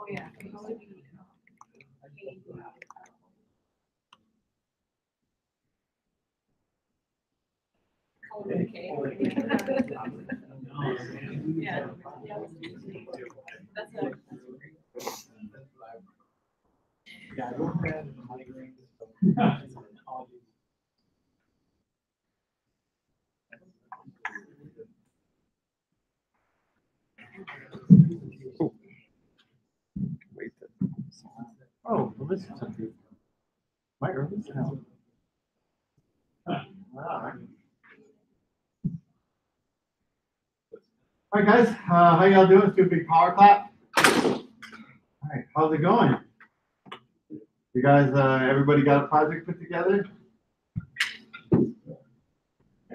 Oh yeah. Yeah. That's a Yeah, I don't have migraines. Wait. Oh, well, this is something. My early sound. All right, guys. How y'all doing? Let's do a big power clap. All right, how's it going? You guys, everybody got a project put together?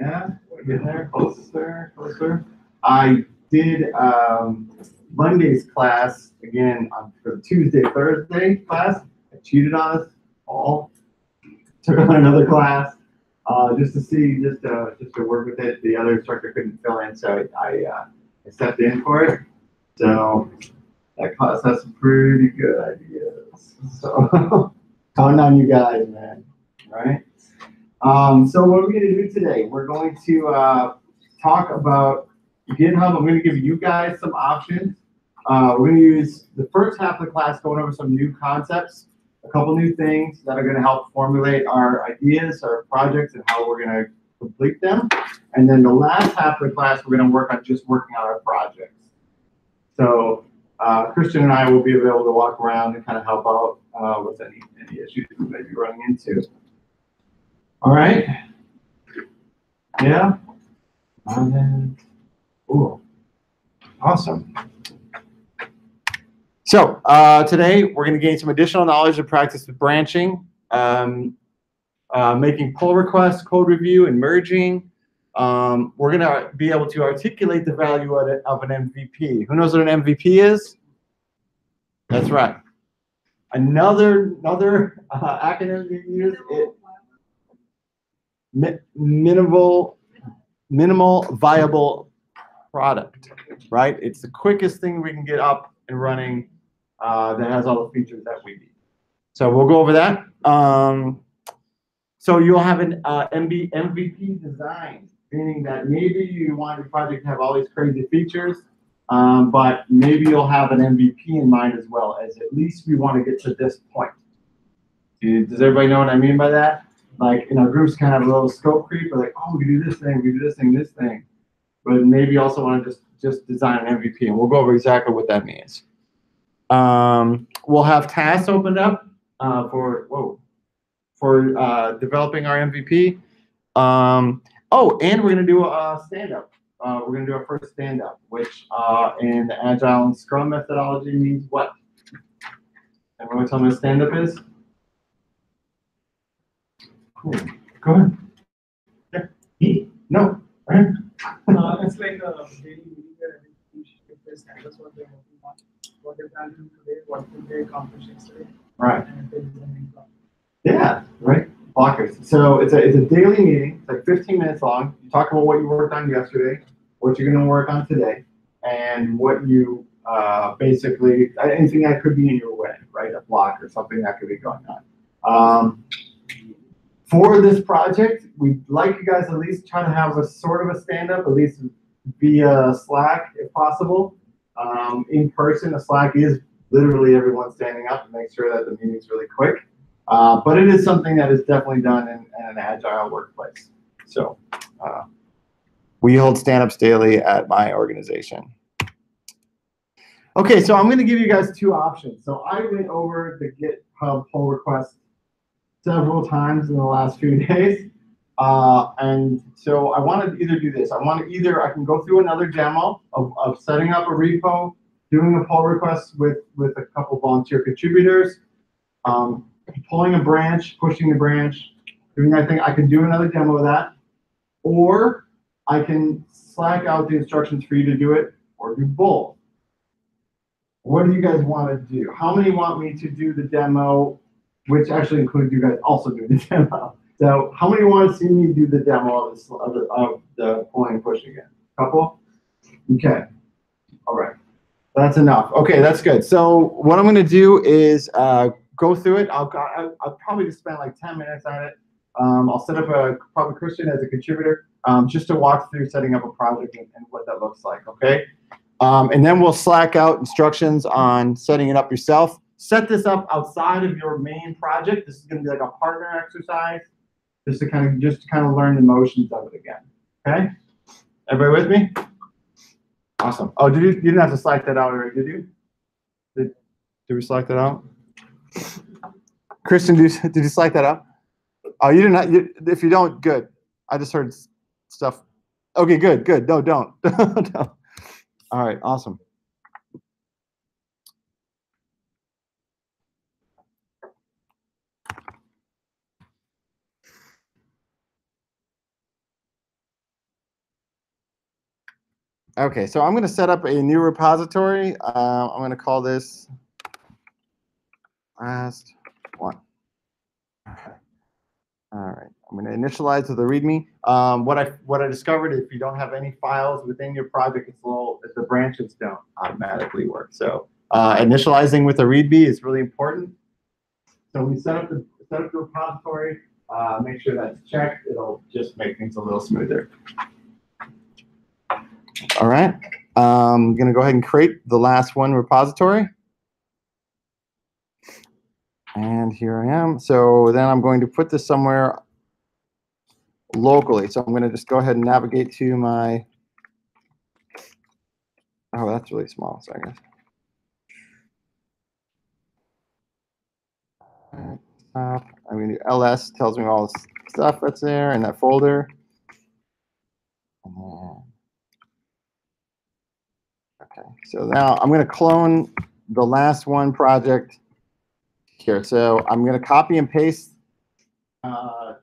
Yeah, we're getting there, closer, closer. I did Monday's class again for the Tuesday, Thursday class. I cheated on us all. Took on another class just to see, just to work with it. The other instructor couldn't fill in, so I stepped in for it. So that class has some pretty good ideas. So counting on you guys, man. All right. So what are we going to do today? We're going to talk about GitHub. I'm going to give you guys some options. We're going to use the first half of the class going over some new concepts, a couple new things that are going to help formulate our ideas, our projects, and how we're going to complete them. And then the last half of the class, we're going to work on just working on our projects. So Christian and I will be able to walk around and kind of help out with any issues you may be running into. All right. Yeah. And then, ooh, awesome. So today we're going to gain some additional knowledge and practice with branching, making pull requests, code review, and merging. We're going to be able to articulate the value of an MVP. Who knows what an MVP is? That's right. Another acronym we use is minimal viable product, right? It's the quickest thing we can get up and running that has all the features that we need. So we'll go over that. So you'll have an MVP design, meaning that maybe you want your project to have all these crazy features, but maybe you'll have an MVP in mind as well, as at least we want to get to this point. Does everybody know what I mean by that? Like in our groups kind of have a little scope creep, we're like, oh, we do this thing, we do this thing, this thing. But maybe you also want to just design an MVP, and we'll go over exactly what that means. We'll have tasks opened up for developing our MVP. Oh, and we're going to do a stand-up. We're going to do our first stand-up, which in the Agile and Scrum methodology means what? Everyone want to tell me what stand-up is? Cool. Go ahead. Yeah. No. It's like a daily meeting where you should get this status, what they're working on, what they're planning today, what did they accomplish yesterday. Right. And if there is any problem. Yeah, right. Blockers. So it's a daily meeting. It's like 15 minutes long. You talk about what you worked on yesterday, what you're going to work on today, and what you basically, anything that could be in your way, right? A block or something that could be going on. For this project, we'd like you guys at least try to have a sort of a stand-up, at least via Slack if possible. In person, a Slack is literally everyone standing up to make sure that the meeting's really quick. But it is something that is definitely done in an agile workplace. So we hold stand-ups daily at my organization. Okay, so I'm going to give you guys two options. So I went over the GitHub pull request several times in the last few days. And so I want to either do this. I can go through another demo of setting up a repo, doing a pull request with a couple volunteer contributors, pulling a branch, pushing the branch, doing that thing. I can do another demo of that. Or I can Slack out the instructions for you to do it, or do both. What do you guys want to do? How many want me to do the demo, which actually includes you guys also doing the demo? So how many want to see me do the demo of the pulling and pushing again? Couple? Okay. All right. That's enough. Okay, that's good. So what I'm going to do is go through it. I'll probably just spend like 10 minutes on it. I'll set up probably Christian as a contributor just to walk through setting up a project and what that looks like, okay? And then we'll Slack out instructions on setting it up yourself. Set this up outside of your main project. This is going to be like a partner exercise just to kind of learn the motions of it again, okay? Everybody with me? Awesome. Oh, you didn't have to Slack that out already, did you? Did we Slack that out? Christian, did you Slack that out? Oh, you didn't. If you don't, good. I just heard stuff. Okay, good. No, don't. Don't. All right, awesome. Okay, so I'm going to set up a new repository. I'm going to call this last one. All right, I'm going to initialize with a README. What I discovered, if you don't have any files within your project, if the branches don't automatically work. So initializing with a README is really important. So when you set up the repository, make sure that's checked. It'll just make things a little smoother. All right, I'm going to go ahead and create the last one repository. And here I am. So then I'm going to put this somewhere locally. So I'm going to just go ahead and navigate to my, oh, that's really small. So I guess. I'm going to do ls, tells me all the stuff that's there in that folder. Okay, so now I'm going to clone the last one project here. So I'm going to copy and paste the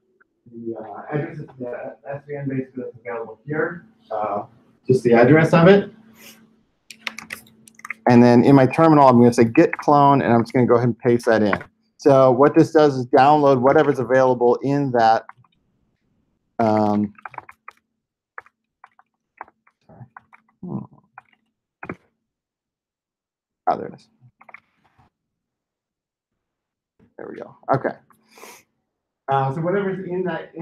address, the SVN base that's available here, just the address of it. And then in my terminal, I'm going to say git clone, and I'm just going to go ahead and paste that in. So what this does is download whatever's available in that. Oh, there it is. There we go. Okay. So whatever's in that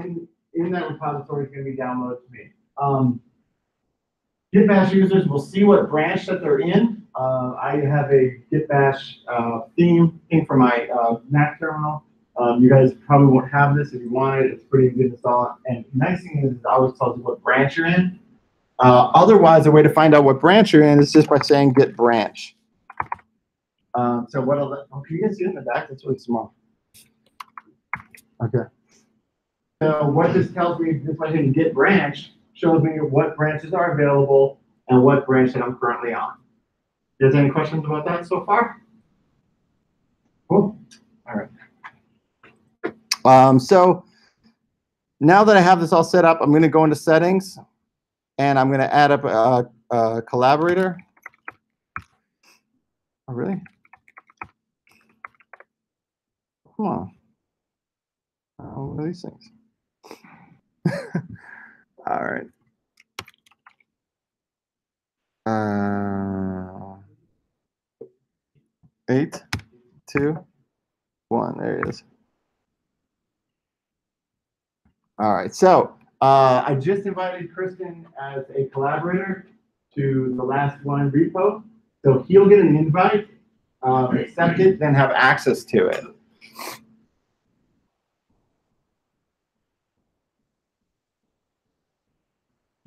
repository is going to be downloaded to me. Git bash users will see what branch that they're in. I have a Git bash theme for my Mac terminal. You guys probably won't have this. If you want it, it's pretty good to install. And the nice thing is it always tells you what branch you're in. Otherwise, the way to find out what branch you're in is just by saying git branch. So what can you guys see in the back? That's really small. Okay. So what this tells me, just by hitting git branch, shows me what branches are available and what branch that I'm currently on. There's any questions about that so far? Cool. All right. So now that I have this all set up, I'm going to go into settings, and I'm going to add up a collaborator. Oh, really? Come on. What are these things? All right. 8, 2, 1. There it is. All right. So I just invited Kristen as a collaborator to the last one repo. So he'll get an invite, accept it, then have access to it.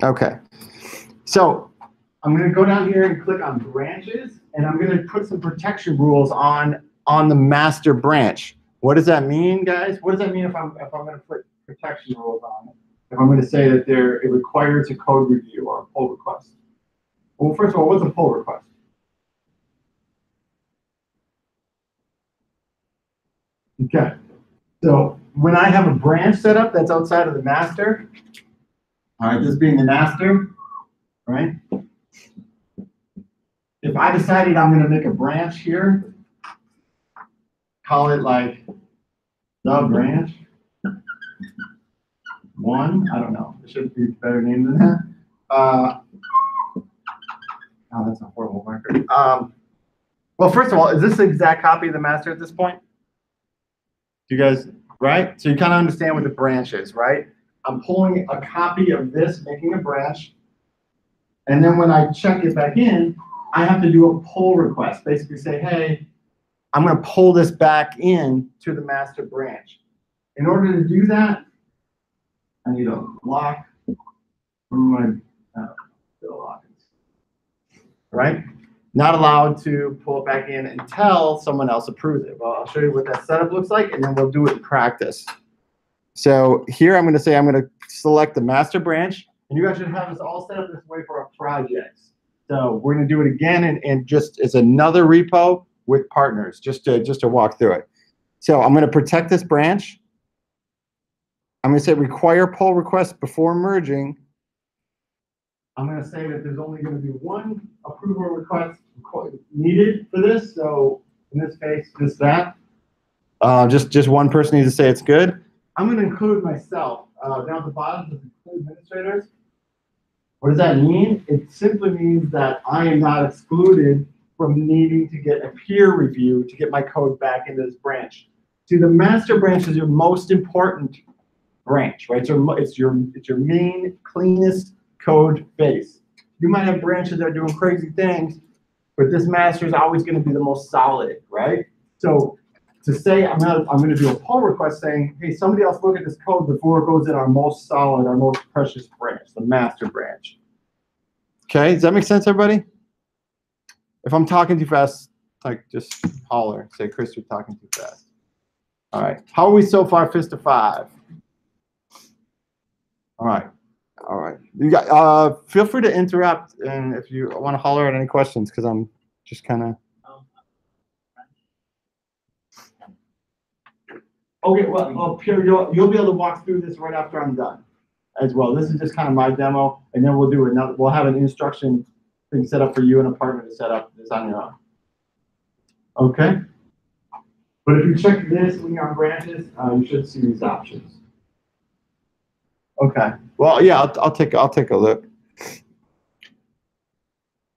Okay. So I'm going to go down here and click on branches, and I'm going to put some protection rules on the master branch. What does that mean, guys? What does that mean if I'm going to put protection rules on it? If I'm going to say that it requires a code review or a pull request? Well, first of all, what's a pull request? Okay. So when I have a branch set up that's outside of the master, all right, this being the master, right? If I decided I'm going to make a branch here, call it like the branch 1, I don't know, it should be a better name than that. Oh, that's a horrible marker. Well, first of all, is this the exact copy of the master at this point? Do you guys, right? So you kind of understand what the branch is, right? I'm pulling a copy of this, making a branch. And then when I check it back in, I have to do a pull request. Basically say, hey, I'm going to pull this back in to the master branch. In order to do that, I need a lock from my right? Not allowed to pull it back in until someone else approves it. Well, I'll show you what that setup looks like, and then we'll do it in practice. So here I'm going to say I'm going to select the master branch, and you guys should have this all set up this way for our projects. So we're going to do it again, and just as another repo with partners, just to walk through it. So I'm going to protect this branch. I'm going to say require pull request before merging. I'm going to say that there's only going to be one approval request needed for this. So in this case, just that. Just one person needs to say it's good. I'm going to include myself. Down at the bottom, is include administrators. What does that mean? It simply means that I am not excluded from needing to get a peer review to get my code back into this branch. See, the master branch is your most important branch, right? So it's your main, cleanest code base. You might have branches that are doing crazy things, but this master is always going to be the most solid, right? So to say I'm going to do a pull request saying, hey, somebody else look at this code before it goes in our most solid, our most precious branch, the master branch. Okay, does that make sense, everybody? If I'm talking too fast, like just holler, say, Chris, you're talking too fast. All right, how are we so far, fist to 5? All right. All right. You got, feel free to interrupt, and if you want to holler at any questions, because I'm just kind of. Okay. Well, Pierre, you'll be able to walk through this right after I'm done, as well. This is just kind of my demo, and then we'll do another. We'll have an instruction thing set up for you and a partner to set up this on your own. Okay. But if you check this when you're on branches, you should see these options. Okay. Well, yeah, I'll take a look.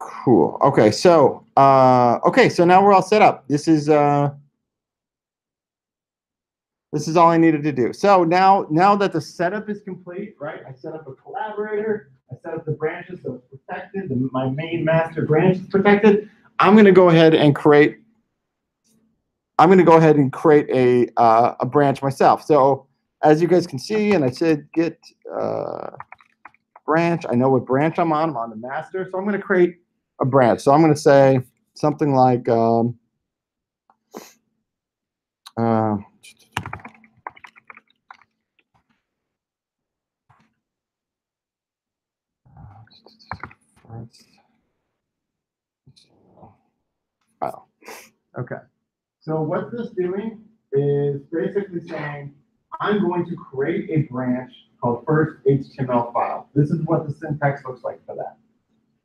Cool. Okay. So so now we're all set up. This is all I needed to do. So now that the setup is complete, right? I set up a collaborator. I set up the branches so it's protected. My main master branch is protected. I'm going to go ahead and create. A branch myself. So as you guys can see, and I said git branch. I know what branch I'm on. I'm on the master. So I'm going to create a branch. So I'm going to say something like okay. So what this is doing is basically saying I'm going to create a branch called first HTML file. This is what the syntax looks like for that.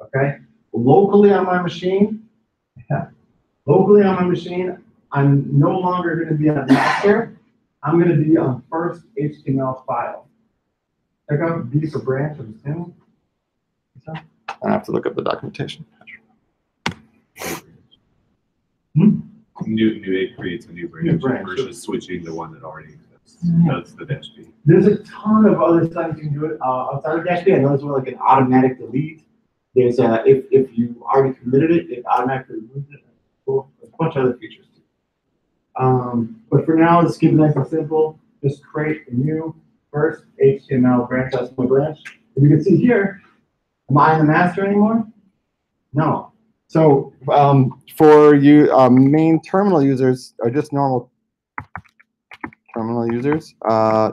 Okay. Locally on my machine, I'm no longer going to be on master. I'm going to be on first HTML file. Check out B for branch. I'm assuming. I have to look up the documentation. It creates a new branch versus switching the one that already exists. That's the dash B. There's a ton of other stuff you can do it outside of dash B. I know there's one like an automatic delete. There's if you already committed it automatically removes it. Cool. There's a bunch of other features too. But for now, let's keep it nice and simple. Just create a new first HTML branch. That's my branch. As you can see here, am I in the master anymore? No. So for you main terminal users, or just normal terminal users,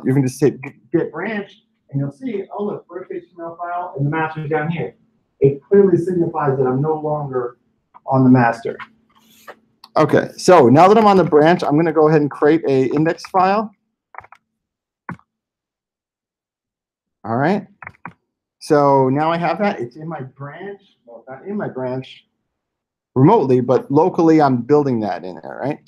you can just say git branch, and you'll see, oh look, first HTML file, and the master is down here. It clearly signifies that I'm no longer on the master. Okay, so now that I'm on the branch, I'm going to go ahead and create a index file. All right. So now I have that. It's in my branch. Well, it's not in my branch remotely, but locally I'm building that in there, right?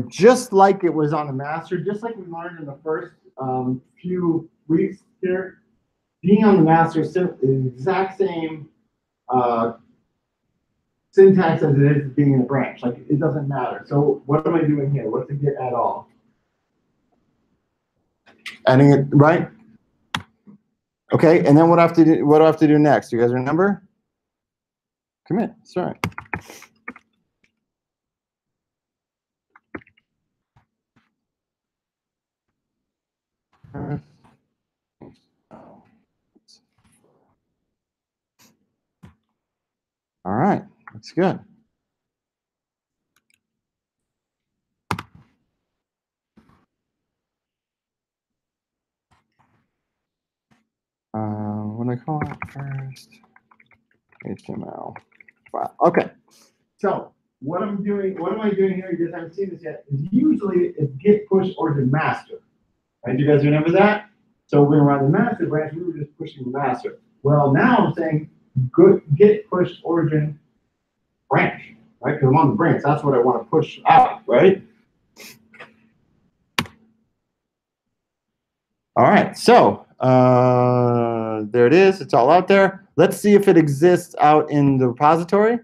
Just like it was on the master, just like we learned in the first few weeks, here, being on the master is the exact same syntax as it is being in a branch. Like, it doesn't matter. So what am I doing here? What's the get at all? Adding it, right? Okay, and then what do I have to do? What do I have to do next? You guys remember? Commit. Sorry. All right, that's good. What do I call it first? HTML file. Okay. So what am I doing here? You guys haven't seen this yet. Is usually it's git push origin master. Right? Do you guys remember that? So when we're on the master branch, we were just pushing the master. Well, now I'm saying git push origin branch, right? Because I'm on the branch. That's what I want to push out, right? All right. So there it is. It's all out there. Let's see if it exists out in the repository.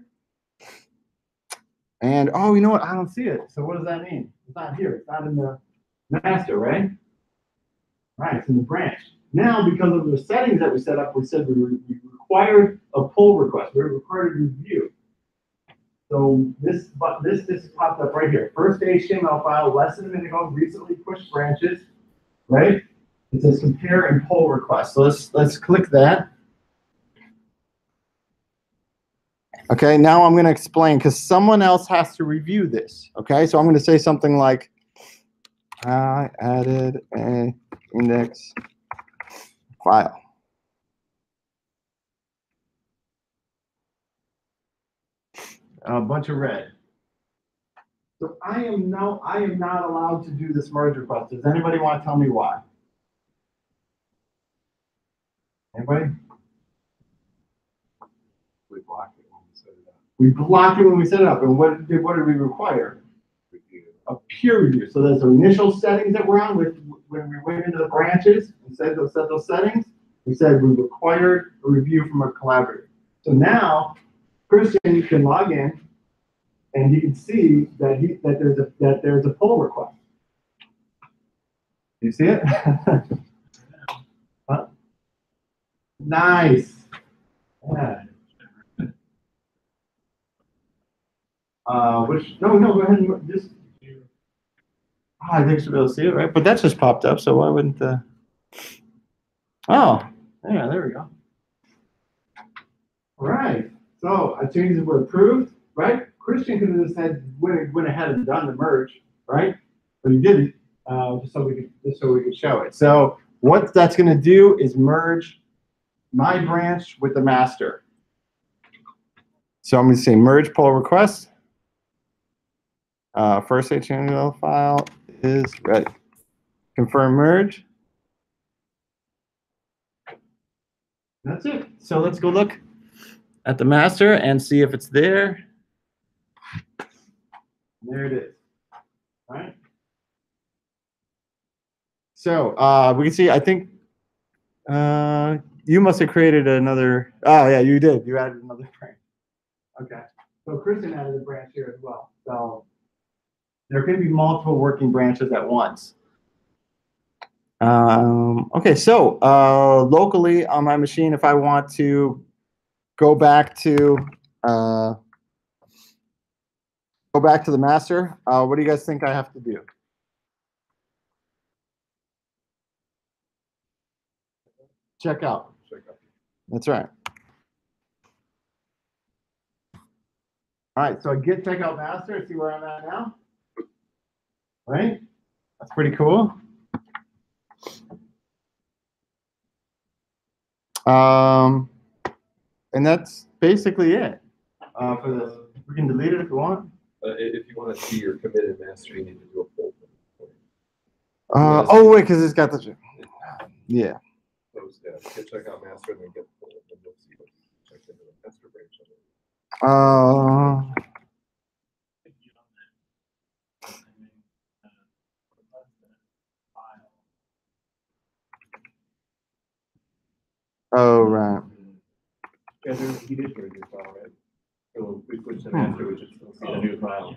And oh, you know what? I don't see it. So what does that mean? It's not here. It's not in the master, right? Right, it's in the branch. Now, because of the settings that we set up, we said we required a pull request. We required a review. So this popped up right here. First HTML file, less than a minute ago, recently pushed branches, right? It says compare and pull request. So let's click that. Okay, now I'm going to explain because someone else has to review this. Okay, so I'm going to say something like, I added a index file. A bunch of red. So I am not allowed to do this merge request. Does anybody want to tell me why? Anybody? We blocked it when we set it up. We blocked it when we set it up. And what did we require? Review. A peer review. So there's initial settings that we're on when we went into the branches and set those settings. We said we required a review from a collaborator. So now Christian can log in and he can see that there's a pull request. You see it? Huh? Nice. Yeah. No, go ahead and just. I think you'll be able to see it, right? But that just popped up, so why wouldn't the? Oh, yeah, there we go. All right. So our changes were approved, right? Christian could have just went ahead and done the merge, right? But he didn't, just so we could show it. So what that's going to do is merge my branch with the master. So I'm going to say merge pull request. First HTML file is ready. Confirm merge. That's it. So let's go look at the master and see if it's there. There it is. All right. So we can see, I think you must have created another. Oh, yeah, you did. You added another branch. Okay. So Kristen added a branch here as well. So there can be multiple working branches at once. Okay, so locally on my machine, if I want to go back to the master, what do you guys think I have to do? Check out. That's right. All right, so I get checkout master, see where I'm at now. Right? That's pretty cool. And that's basically it for this. We can delete it if you want. If you want to see your committed master, you need to do a pull. Oh, wait, because it's got the. Yeah. Those, hit checkout master and then get pull, and you'll see what's checked into the master branch. Yeah, he did do a new file, right? So we switched to master, we just don't see the new file.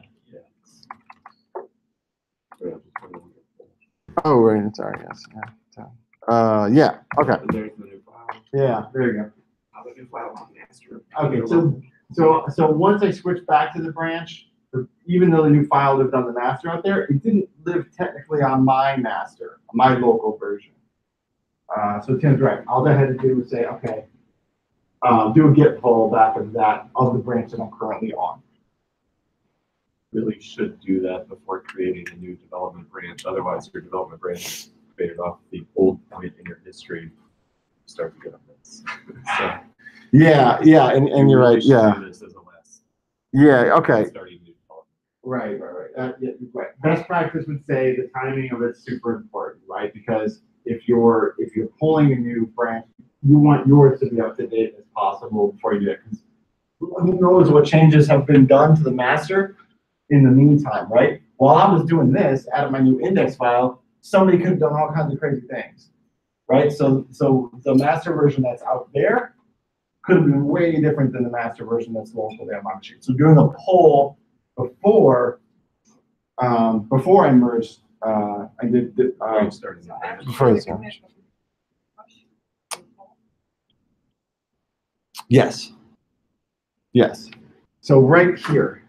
Oh, right, sorry, yes, yeah. Yeah, okay, There's the new file. yeah, there you go. How the new file on master? Okay, so once I switched back to the branch, even though the new file lived on the master out there, it didn't live technically on my master, my local version. So Tim's right. All I had to do was say, okay, do a git pull back of the branch that I'm currently on. Really should do that before creating a new development branch. Otherwise, your development branch is created off the old point in your history. You start to get a mess. So Yeah, and you you're really right. should Yeah, do this as a last yeah, okay. starting new development. Right. Yeah, right. Best practice would say the timing of it's super important, right? Because if you're pulling a new branch, you want yours to be up to date as possible before you do it. Because who knows what changes have been done to the master in the meantime, right? While I was doing this, out of my new index file, somebody could have done all kinds of crazy things, right? So the master version that's out there could have been way different than the master version that's locally on my machine. So doing a pull before I merged, I did Starting So a branch. after Before the this one. commit, Yes. So right here,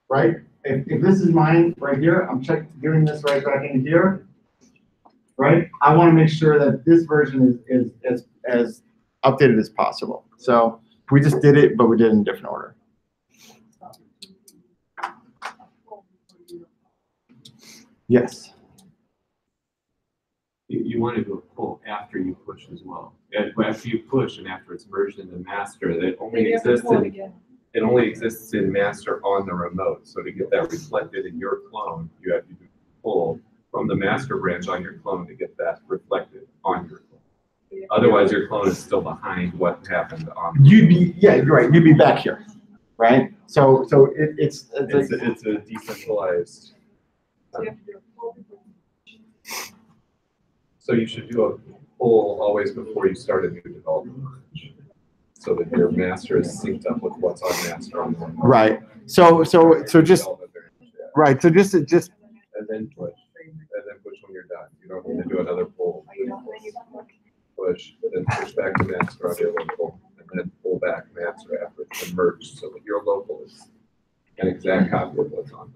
right? If this is mine right here, I'm doing this right back in here, right? I want to make sure that this version is as updated as possible. So we just did it, but we did it in a different order. Yes. You want to do a pull after you push as well. And after you push and after it's merged into master, that only then you have to exists pull it in again. it only exists in master on the remote. So to get that reflected in your clone, you have to do pull from the master branch on your clone to get that reflected on your clone. Otherwise, your clone is still behind what happened on. You're right. You'd be back here, right? So it's It's a decentralized. So you have to do a pull. So you should do a pull always before you start a new development, so that your master is synced up with what's on master on the remote. right. So just Development variant, yeah. right. So just And then push when you're done. You don't need to do another pull. Push, then push back to master on your local, and then pull back master after it's been merged, so that your local is an exact copy of what's on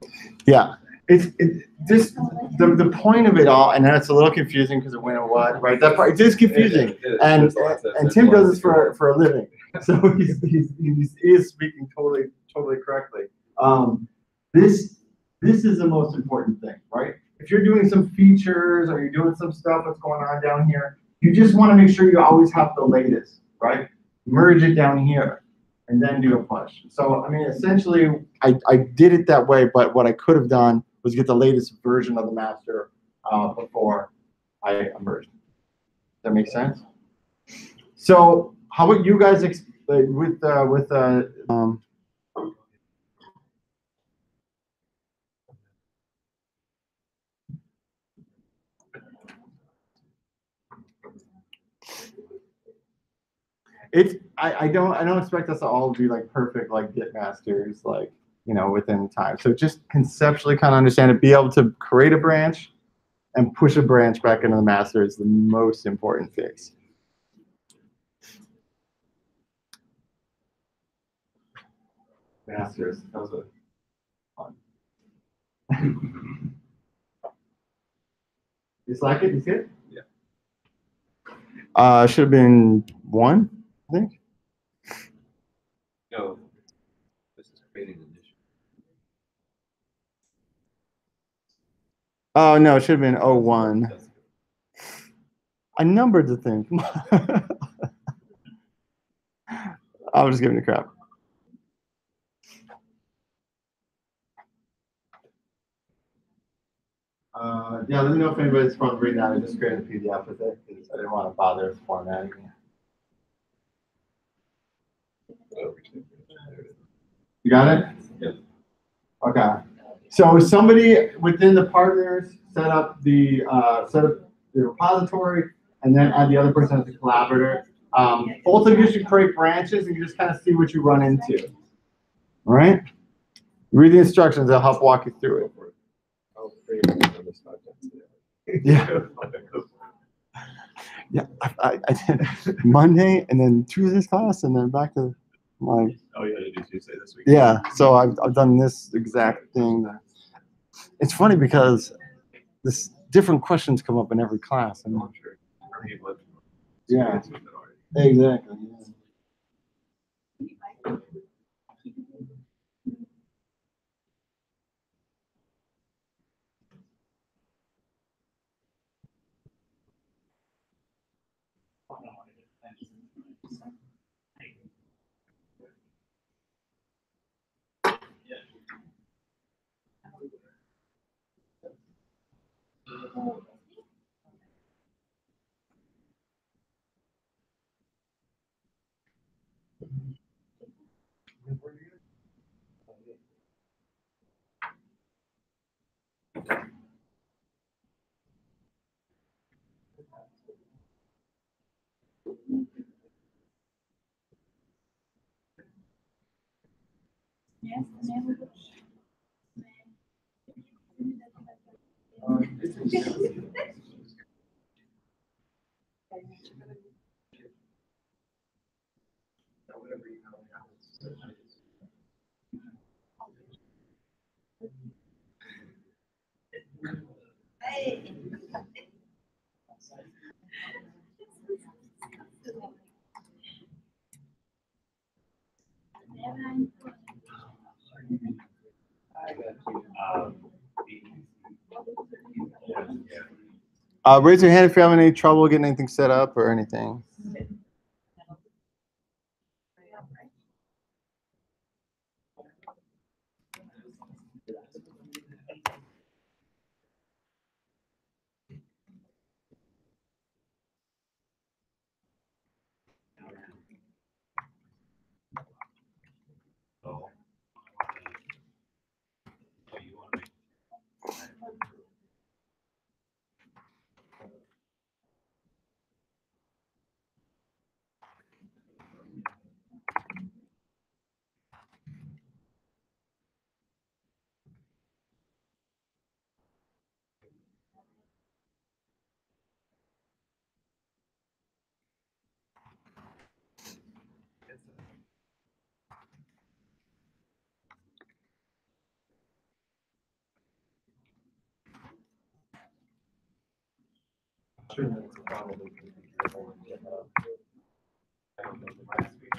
it. yeah. The point of it all, and then it's a little confusing because of when and what, right? That part it is confusing, It is. and There's lots of- Tim there's does this lots for a living, so he is speaking totally correctly. This is the most important thing, right? If you're doing some features or you're doing some stuff that's going on down here, you just want to make sure you always have the latest, right? Merge it down here and then do a push. So I mean, essentially, I did it that way, but what I could have done was get the latest version of the master before I merged. Does that make sense? So how about you guys I don't expect us to all be like perfect like Git masters like within time. So just conceptually kind of understand it, be able to create a branch and push a branch back into the master is the most important fix. Masters, that was fun. You like it? You see it? Yeah. Should have been 1, I think. No, this is creating an issue. Oh no, it should have been 01. I numbered the thing. I was just giving you crap. Yeah, let me know if anybody's from reading that. I just created a PDF with it because I didn't want to bother formatting. You got it? Yeah. Okay. So somebody within the partners set up the repository, and then add the other person as a collaborator. Both of you should create branches and you just kind of see what you run into. All right? Read the instructions, they'll help walk you through it. I'll create one on this podcast today. Yeah. Yeah, I did Monday and then Tuesday's class and then back to my. Oh, yeah, did you say this week? Yeah, so I've done this exact thing. It's funny because this different questions come up in every class. And I'm sure. yeah, exactly. Yeah. Raise your hand if you're having any trouble getting anything set up or anything. Sure, that's probably configurable in GitHub. I don't know the last week.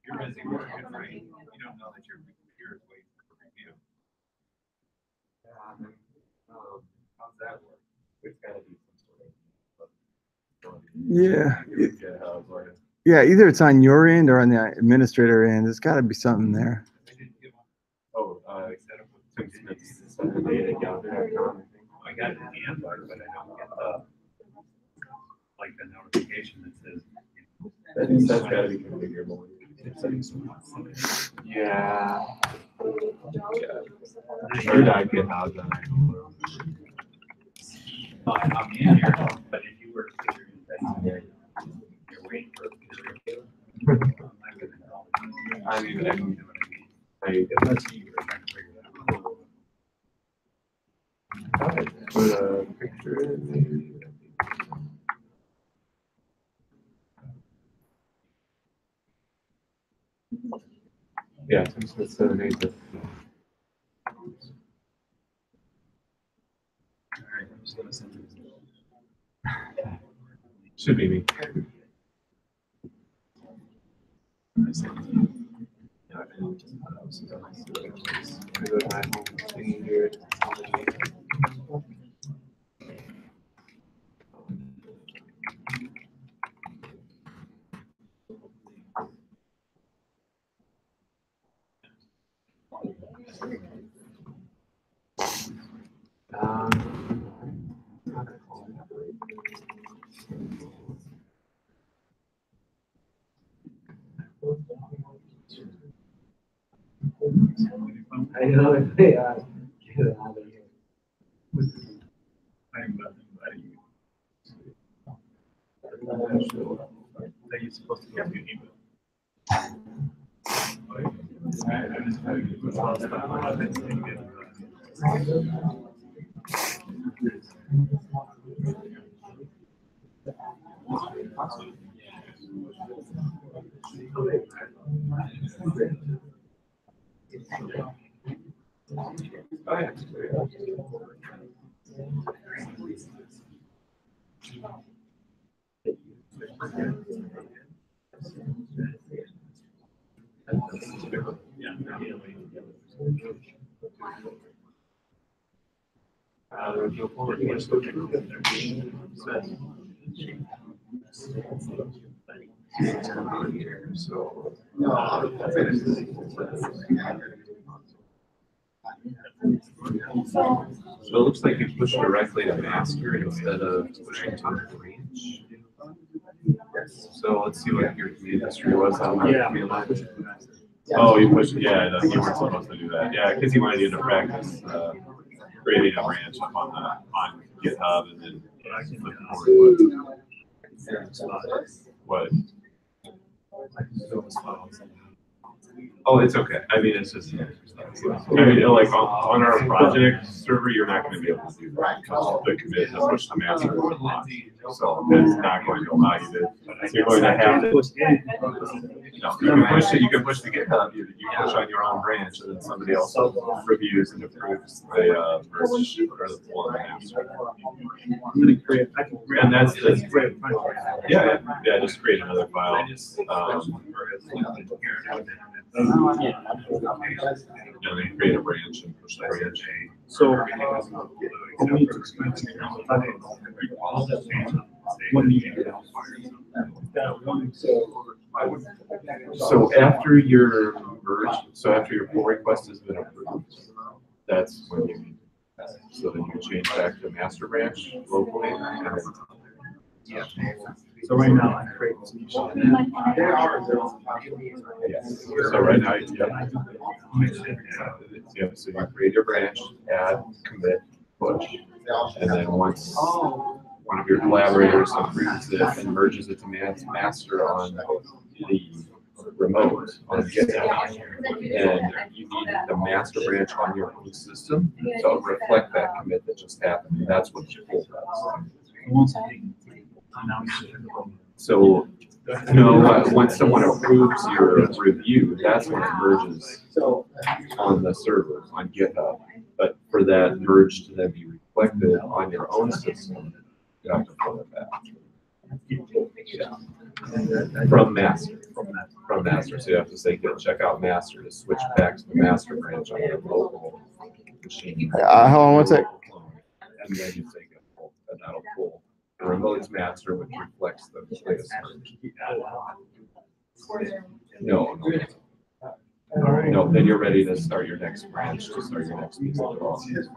You're busy working, right? You don't know that your computer is waiting for review. How's that work? It's gotta be some sort of. Yeah. GitHub or. Yeah, either it's on your end or on the administrator end. There's got to be something there. Oh, Tim Smith's data gather.com. I got it in the inbox, but I don't get the notification that says. That's gotta be configurable. Yeah. Or not GitHub, then I'm in here, but if you were to you're waiting for peer review. I mean, unless you were trying to figure that out. Put a picture in maybe. Yeah, Tim Smith 780. Alright, I'm just gonna send you this. Should be me. I sent it to you. Yeah, I know. I go to my home thing here. I know if they get out of here. That you're supposed to get your email. So, so it looks like you push directly to master instead of pushing to branch. So let's see what your command history was on that. Oh, you pushed, yeah, no, you weren't supposed to do that. Yeah, because he wanted you to practice creating a branch up on GitHub and then flip forward. What? Oh, it's okay. I mean, it's just, I mean, like on our project server, you're not going to be able to do that because the commit to push the master is locked. So it's not going to allow you to. So you're going to have to. No, you can push the GitHub. You push on your own branch, and then somebody else reviews and approves the merge or the full master. And that's the. Yeah, just create another file. And then create a branch and push the branch. So, so after your merge, so after your pull request has been approved, that's when you, so then you change back to master branch locally. yeah. So right now I create. Yes. So right now, yep. So you create your branch, add, commit, push, and then once one of your collaborators approves it and merges it to master on the remote on GitHub, and you need the master branch on your own system to reflect that commit that just happened. And that's what the pull does. So, no, once someone approves your review, that's when it merges on the server, on GitHub. But for that merge to then be reflected on your own system, you have to pull it back. Yeah. From master. From master. So you have to say, check out master to switch back to the master branch on your local machine. How long was it? And then you say get pull, and that'll pull. The remote's master, which reflects the latest merge. No. No, then you're ready to start your next branch, to start your next piece of development.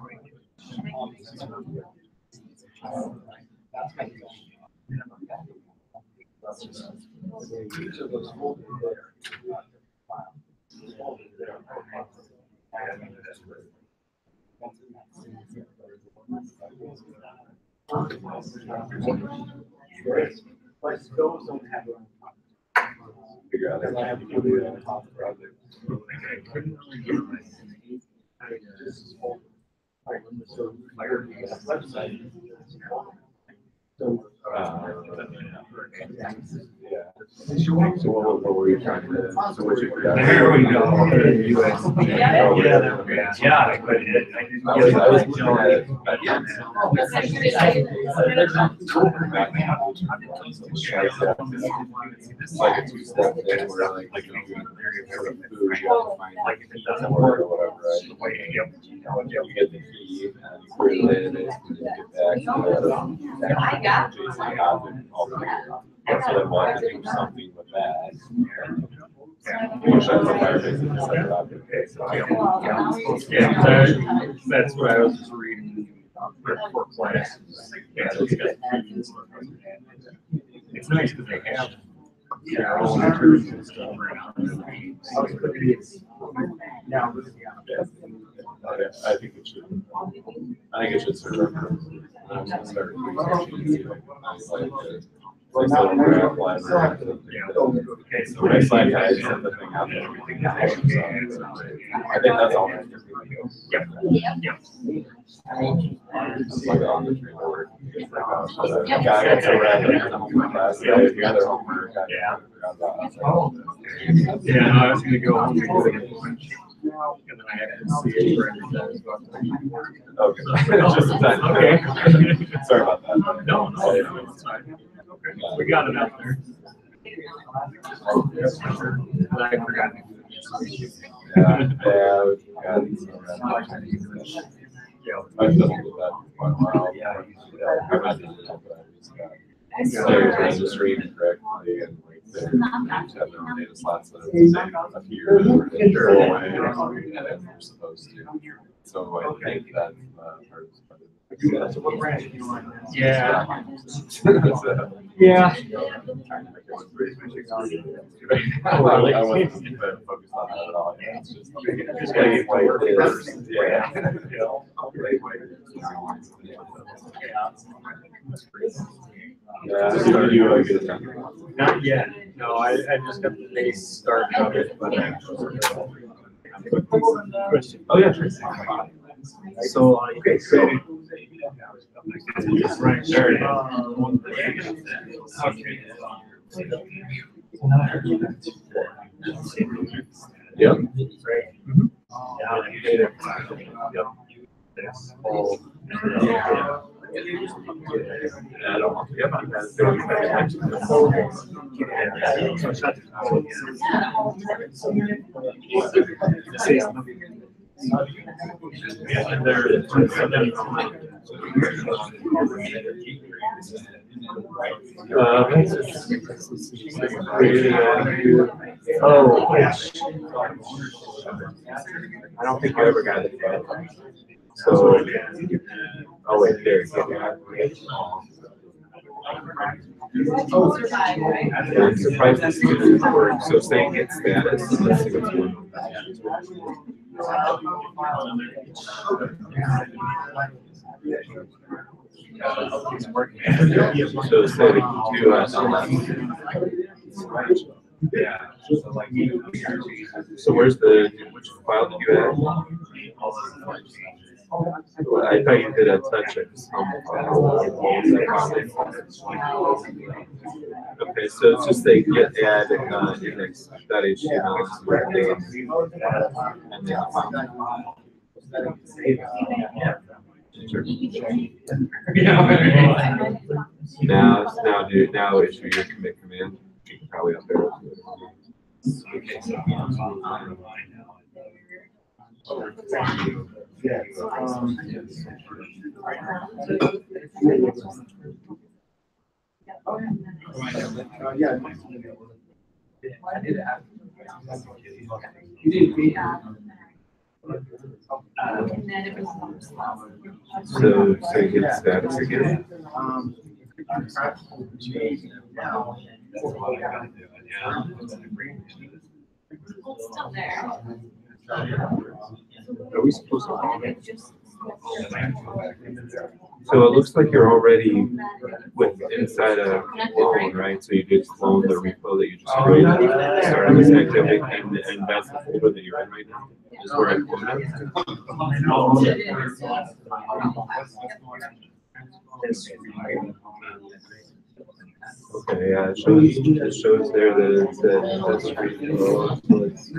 Figure out that you can do it on the project. Yeah. So what were you trying to? So what you? There we go. Yeah. I was looking it's like a two-step thing where like you sort of food, you have to find like a key or whatever, right? You get the key and you put it in it and then you get back to the JSON object altogether. So then we'll have to do something with that. Push out the Firebase and set it up. Yeah, that's what I was just reading for classes. It's nice that they have their own tools and stuff around. I think it should. I think it should serve. I'm gonna start researching. Like some graph library. Okay, so Next slide, I guys, send the thing out there. I think that's all. Yep. Yep. It's like on the tree board. Guy that's around the class, yeah, if you have their homework. Yeah. Oh. Yeah, no, I was gonna go home and go to lunch. And then I had to see it for everything. Okay. Just in time. Okay. Sorry about that. No, it's fine. Okay, we got it out there. But I forgot. Yeah, yeah, I've done with that for quite a while. Yeah. I'm not doing that, but I just got. They're registering correctly and like they have their own data slots that have been a few years and they're supposed to. So I think that's part of Yeah. Yeah. Oh, really? I wasn't focused on that at all. It's just gotta get white. Yeah. Did you get it done? Not yet. No, I just got the base start of it, but question. Oh, yeah, sure. So, okay, so. Right, there it is. Yep. I don't want to get on that. Oh, I don't think you ever got it. So, oh wait, there. I'm surprised this didn't work. So saying it's status, let's see what's going on. So saving to us on that. Yeah. So where's which file did you add? I thought you did a touch of some file. Okay, so it's just they get add index.html and then now issue your commit command. You can probably up there. Yeah. Yeah. I did ask. You didn't beat So you get status again. Still there. Are we supposed to? So it looks like you're already inside a clone, right? So you did clone the repo that you just created, started this activity, and that's the folder that you're in right now. Is where I cloned it. Okay, yeah, it shows there that it's that's repo. So let's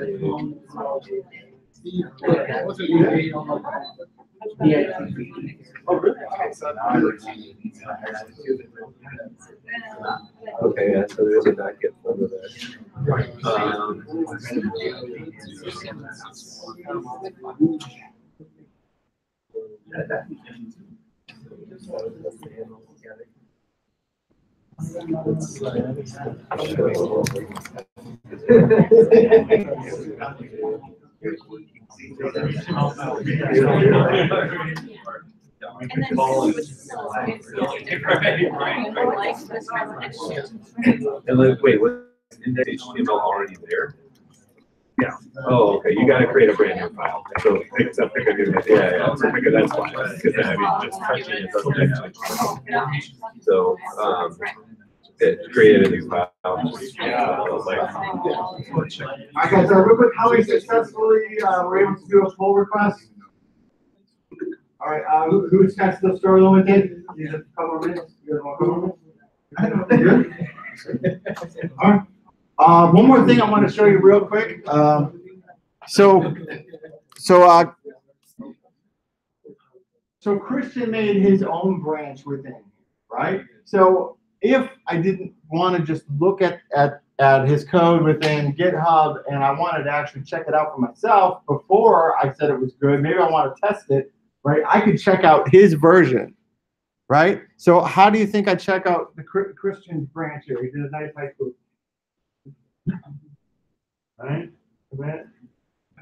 okay, yeah, so there's a .get folder there. And then, wait, was index HTML already there? Yeah. Oh, okay. You got to create a brand new file. So except pick a new, yeah. So pick a, that's fine. Because I mean, just touching it doesn't actually. So It created a new file. All right, guys, real quick, how we successfully were able to do a pull request? All right, who's got still story limited? You have a couple more minutes. You guys want a couple more minutes? Good? All right. One more thing I want to show you real quick. So Christian made his own branch within, right? So if I didn't want to just look at his code within GitHub and I wanted to actually check it out for myself before I said it was good, maybe I want to test it, right? I could check out his version, right? So how do you think I check out the Christian's branch here? He did a nice high school. All right, a minute.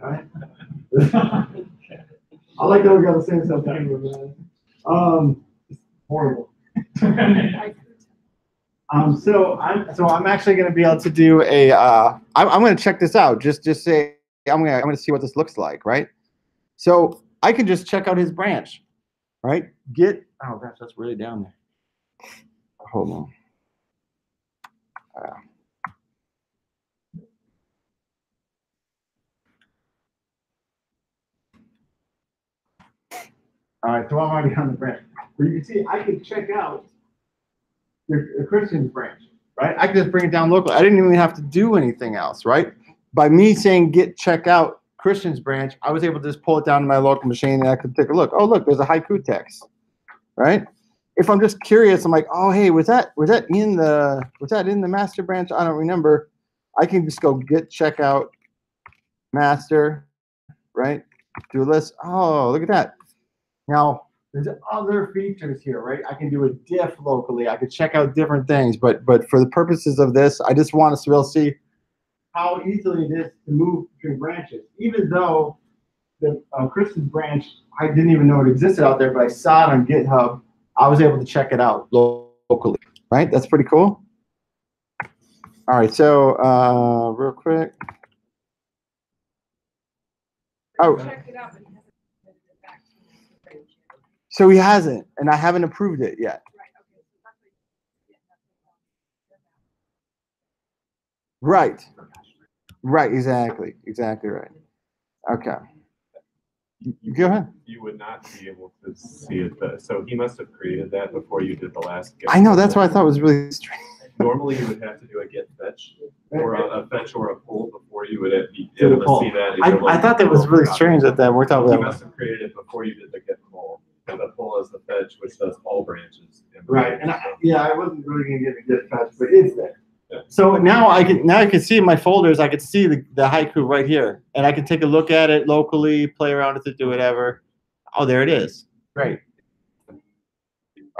All right. I like that we got the same stuff. Horrible. So I'm actually going to be able to do a. I'm going to check this out. Just say I'm going to see what this looks like, right? So I can just check out his branch, right? Oh gosh, that's really down there. Hold on. All right, so I'm already on the branch. But you can see I can check out the Christian's branch, right? I can just bring it down locally. I didn't even have to do anything else, right? By me saying git check out Christian's branch, I was able to just pull it down to my local machine and I could take a look. Oh, look, there's a haiku text, right? If I'm just curious, I'm like, oh, hey, was that in the master branch? I don't remember. I can just go git check out master, right? Do a list. Oh, look at that. Now, there's other features here, right? I can do a diff locally. I could check out different things, but for the purposes of this, I just want us to be able to see how easily it is to move between branches. Even though the Christian's branch, I didn't even know it existed out there, but I saw it on GitHub. I was able to check it out locally, right? That's pretty cool. All right, so real quick. Oh. So he hasn't, and I haven't approved it yet. Right. Right, exactly right. Okay. Go ahead. You would not be able to see it, so he must have created that before you did the last get. I know, that's what I thought was really strange. Normally you would have to do a get fetch, or a fetch or a pull before you would be able to see that. I thought that was really strange that worked out that that way. way. You must have created it before you did the get pull. And the pull is the fetch, which does all branches. Right, and I wasn't really gonna get a get fetch, but it's there. Yeah. So now I can see in my folders, I can see the haiku right here, and I can take a look at it locally, play around with it, do whatever. Oh, there it is. Great. All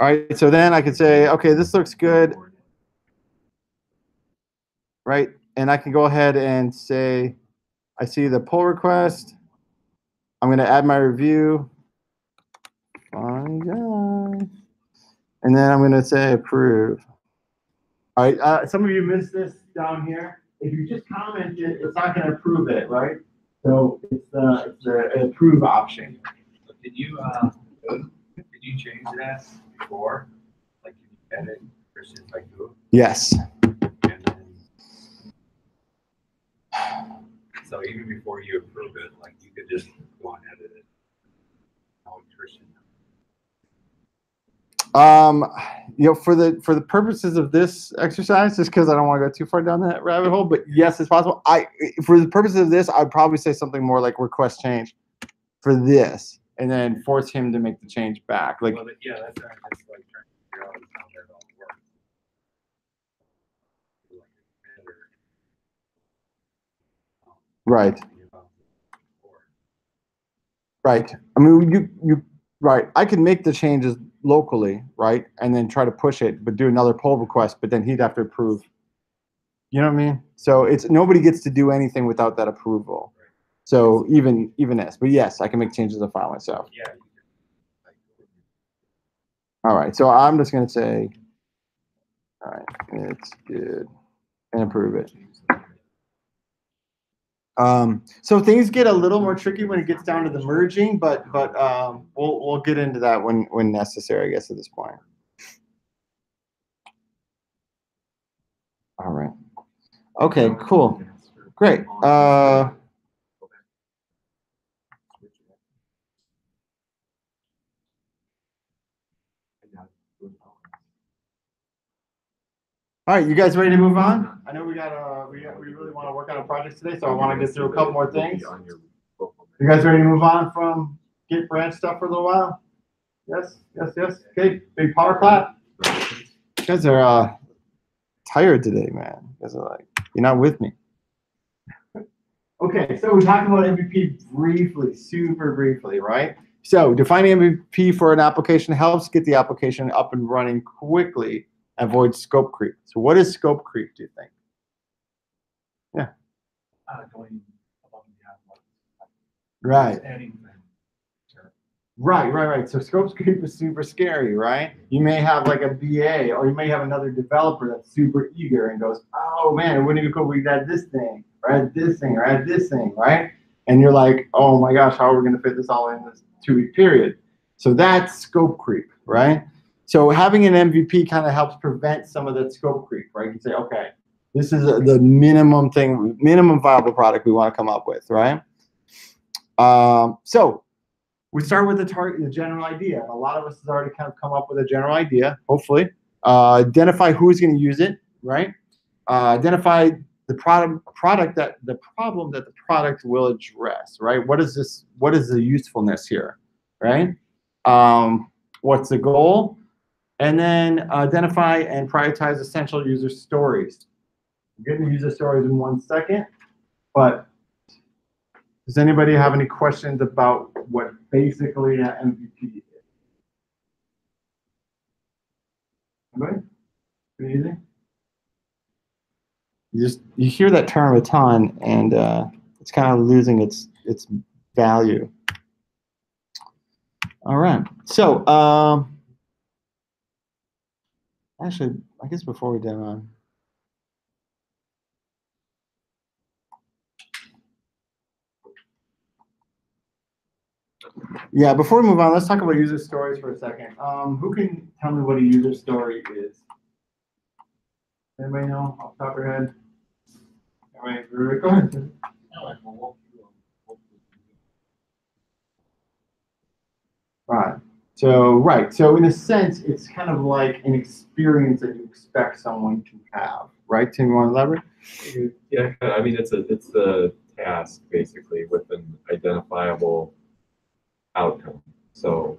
right, so then I can say, okay, this looks good, right? And I can go ahead and say, I see the pull request. I'm going to add my review. Fine guy. And then I'm going to say approve. All right, some of you missed this down here. If you just comment it, it's not going to approve it, right? So it's the approve option. So did you change that before? Like you edit versus like Github? Yes. So even before you approve it, like you could just go and edit it. For the purposes of this exercise, just because I don't want to go too far down that rabbit hole, but yes, it's possible. For the purposes of this, I'd probably say something more like request change for this, and then force him to make the change back. Like, well, yeah, that's what I'm just like trying to figure out how that all works. Right. Right. I mean, you right. I can make the changes locally, right, and then try to push it, but do another pull request. But then he'd have to approve. You know what I mean? So it's nobody gets to do anything without that approval. So even this, but yes, I can make changes to the file myself. Yeah. All right. So I'm just going to say, all right, it's good, and approve it. So things get a little more tricky when it gets down to the merging, but we'll get into that when necessary, I guess, at this point. All right. Okay, cool. Great. All right, you guys ready to move on? I know we really want to work on a project today, so I want to get through a couple more things. You guys ready to move on from Git branch stuff for a little while? Yes, yes, yes. Okay, big power clap. You guys are tired today, man. You guys are like, you're not with me. Okay, so we talked about MVP briefly, super briefly, right? So defining MVP for an application helps get the application up and running quickly, avoid scope creep. So what is scope creep, do you think? Yeah. Going above and beyond what, Right. adding things. Right. So scope creep is super scary, right? You may have like a BA, or you may have another developer that's super eager and goes, oh man, it wouldn't even cool, we add this thing, or add this thing, or add this thing, right? And you're like, oh my gosh, how are we gonna fit this all in this 2-week period? So that's scope creep, right? So having an MVP kind of helps prevent some of that scope creep, right? You can say, okay, this is the minimum viable product we want to come up with, right? So we start with the general idea. A lot of us has already kind of come up with a general idea, hopefully. Identify who's going to use it, right? Identify the problem that the product will address, right? What is the usefulness here, right? What's the goal? And then identify and prioritize essential user stories. We're getting to user stories in 1 second, but does anybody have any questions about what basically an MVP is? Anybody? Pretty easy? You hear that term a ton, and it's kind of losing its value. All right. So actually, I guess before we demo. Yeah, before we move on, let's talk about user stories for a second. Who can tell me what a user story is? Anybody know off the top of your head? Everybody, go ahead. Right. So in a sense, it's kind of like an experience that you expect someone to have, right? Tim, you want to elaborate? Yeah, I mean, it's the task basically with an identifiable outcome. So,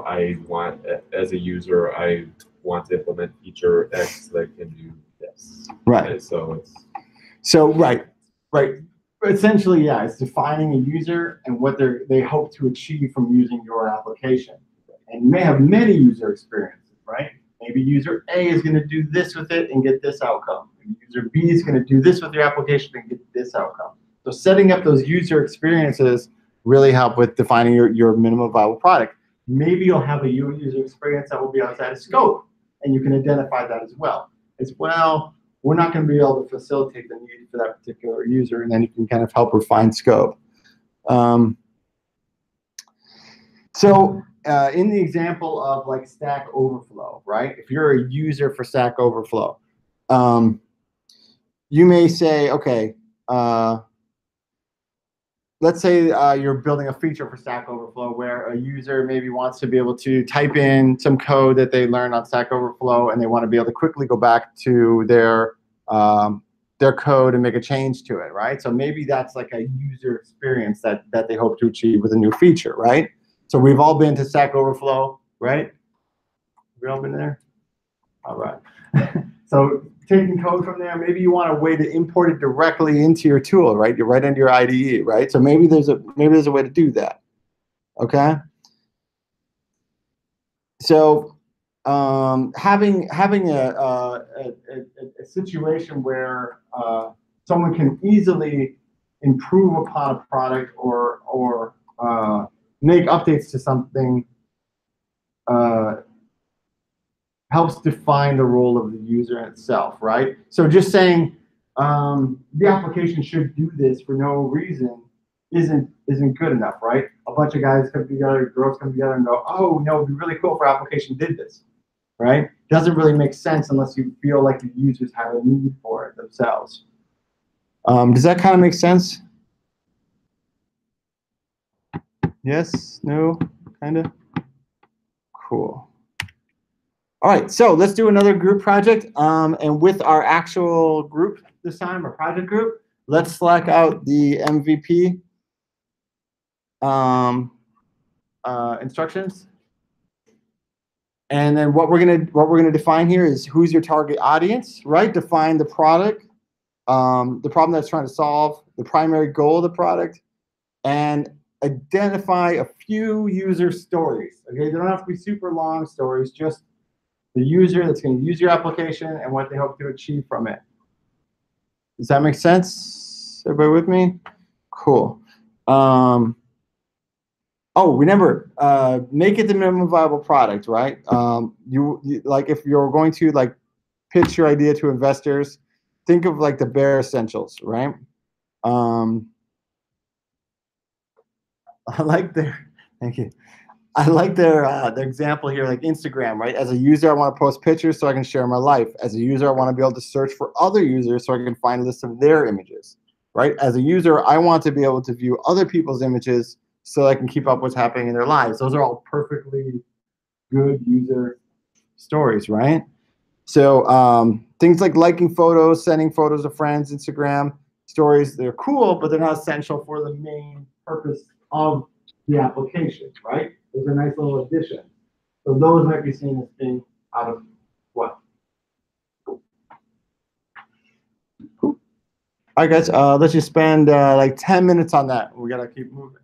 I want, as a user, I want to implement feature X that can do this. Right. Okay, so right. Essentially, yeah, it's defining a user and what they hope to achieve from using your application. And you may have many user experiences, right? Maybe user A is going to do this with it and get this outcome. And user B is going to do this with your application and get this outcome. So setting up those user experiences really help with defining your minimum viable product. Maybe you'll have a user experience that will be outside of scope, and you can identify that as well. We're not going to be able to facilitate the need for that particular user, and then you can kind of help refine scope. In the example of like Stack Overflow, right? If you're a user for Stack Overflow, you may say, okay, let's say you're building a feature for Stack Overflow where a user maybe wants to be able to type in some code that they learned on Stack Overflow, and they want to be able to quickly go back to their code and make a change to it, right? So maybe that's like a user experience that they hope to achieve with a new feature, right? So we've all been to Stack Overflow, right? We've all been there? All right. So taking code from there, maybe you want a way to import it directly into your tool, right? You're right into your IDE, right? So maybe there's a way to do that. Okay. So having a situation where someone can easily improve upon a product or make updates to something helps define the role of the user itself, right? So just saying the application should do this for no reason isn't good enough, right? A bunch of guys come together, girls come together and go, oh, no, it'd be really cool if our application did this. right? Doesn't really make sense unless you feel like the users have a need for it themselves. Does that kind of make sense? Yes? No? Kind of? Cool. All right, so let's do another group project. And with our actual group this time, our project group, let's select out the MVP instructions. And then what we're gonna define here is who's your target audience, right? Define the product, the problem that's trying to solve, the primary goal of the product, and identify a few user stories. Okay, they don't have to be super long stories, just the user that's going to use your application and what they hope to achieve from it. Does that make sense? Everybody with me? Cool. Oh, remember, make it the minimum viable product, right? You like if you're going to like pitch your idea to investors, think of like the bare essentials, right? I like their, thank you. I like their example here, like Instagram, right? As a user, I want to post pictures so I can share my life. As a user, I want to be able to search for other users so I can find lists of their images, right? As a user, I want to be able to view other people's images so I can keep up what's happening in their lives. Those are all perfectly good user stories, right? So things like liking photos, sending photos to friends, Instagram stories, they're cool, but they're not essential for the main purpose of the application, right? Those are nice little additions. So those might be seen as being out of what? Cool. All right, guys, let's just spend like 10 minutes on that. We gotta keep moving.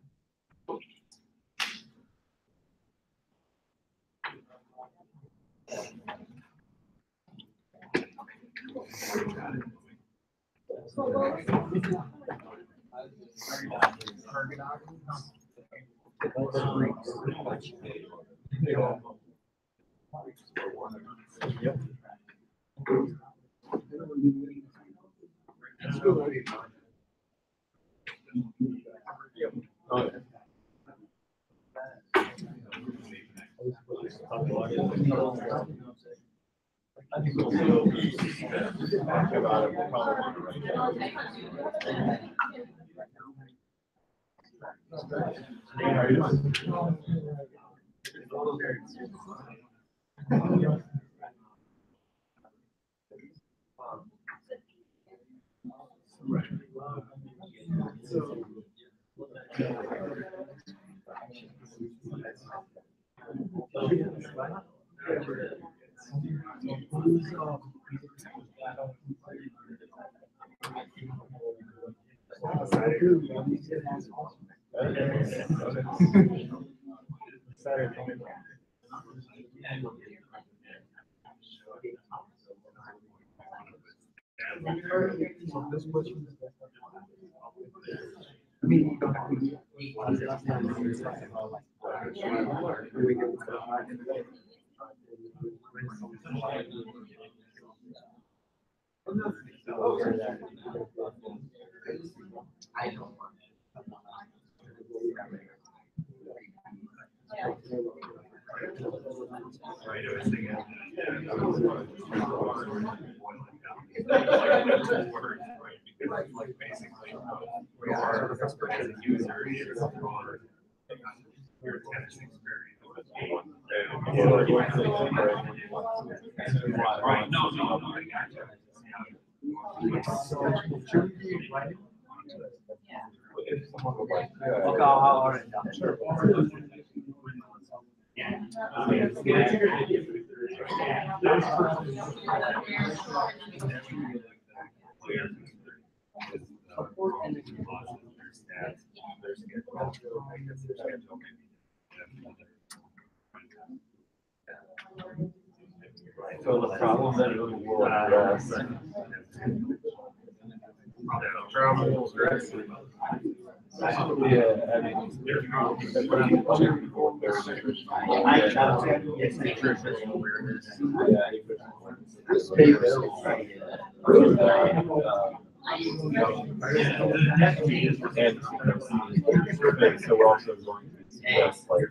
So the problem that it will address. Yeah, I mean, and so we're also going to discuss like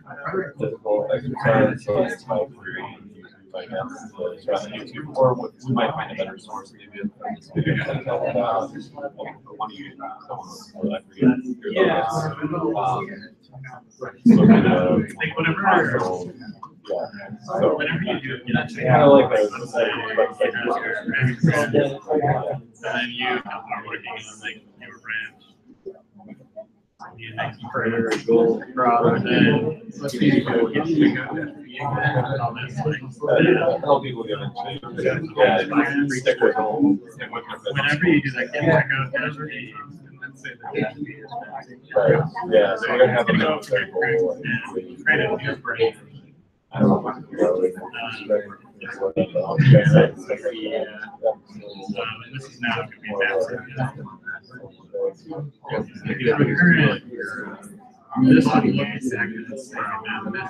physical exercise, so it's like I guess, to try on YouTube, or we might find a better source, maybe a this video channel, one of you, someone, I forget. Yeah. So kind of, Like whenever, yeah, so. whenever you do, you actually Kind of like that. let's say, and then you are working on like your branch. You make further goal and then let's say you go get to go and all this like. Help people get into, yeah, stick with home. Whenever you do that, get check out as and then say that. Right, yeah, so we're gonna have a Go second goal. and create a new brand. I don't know. And this is now going to be massive. If the current, this would look exactly the same, and this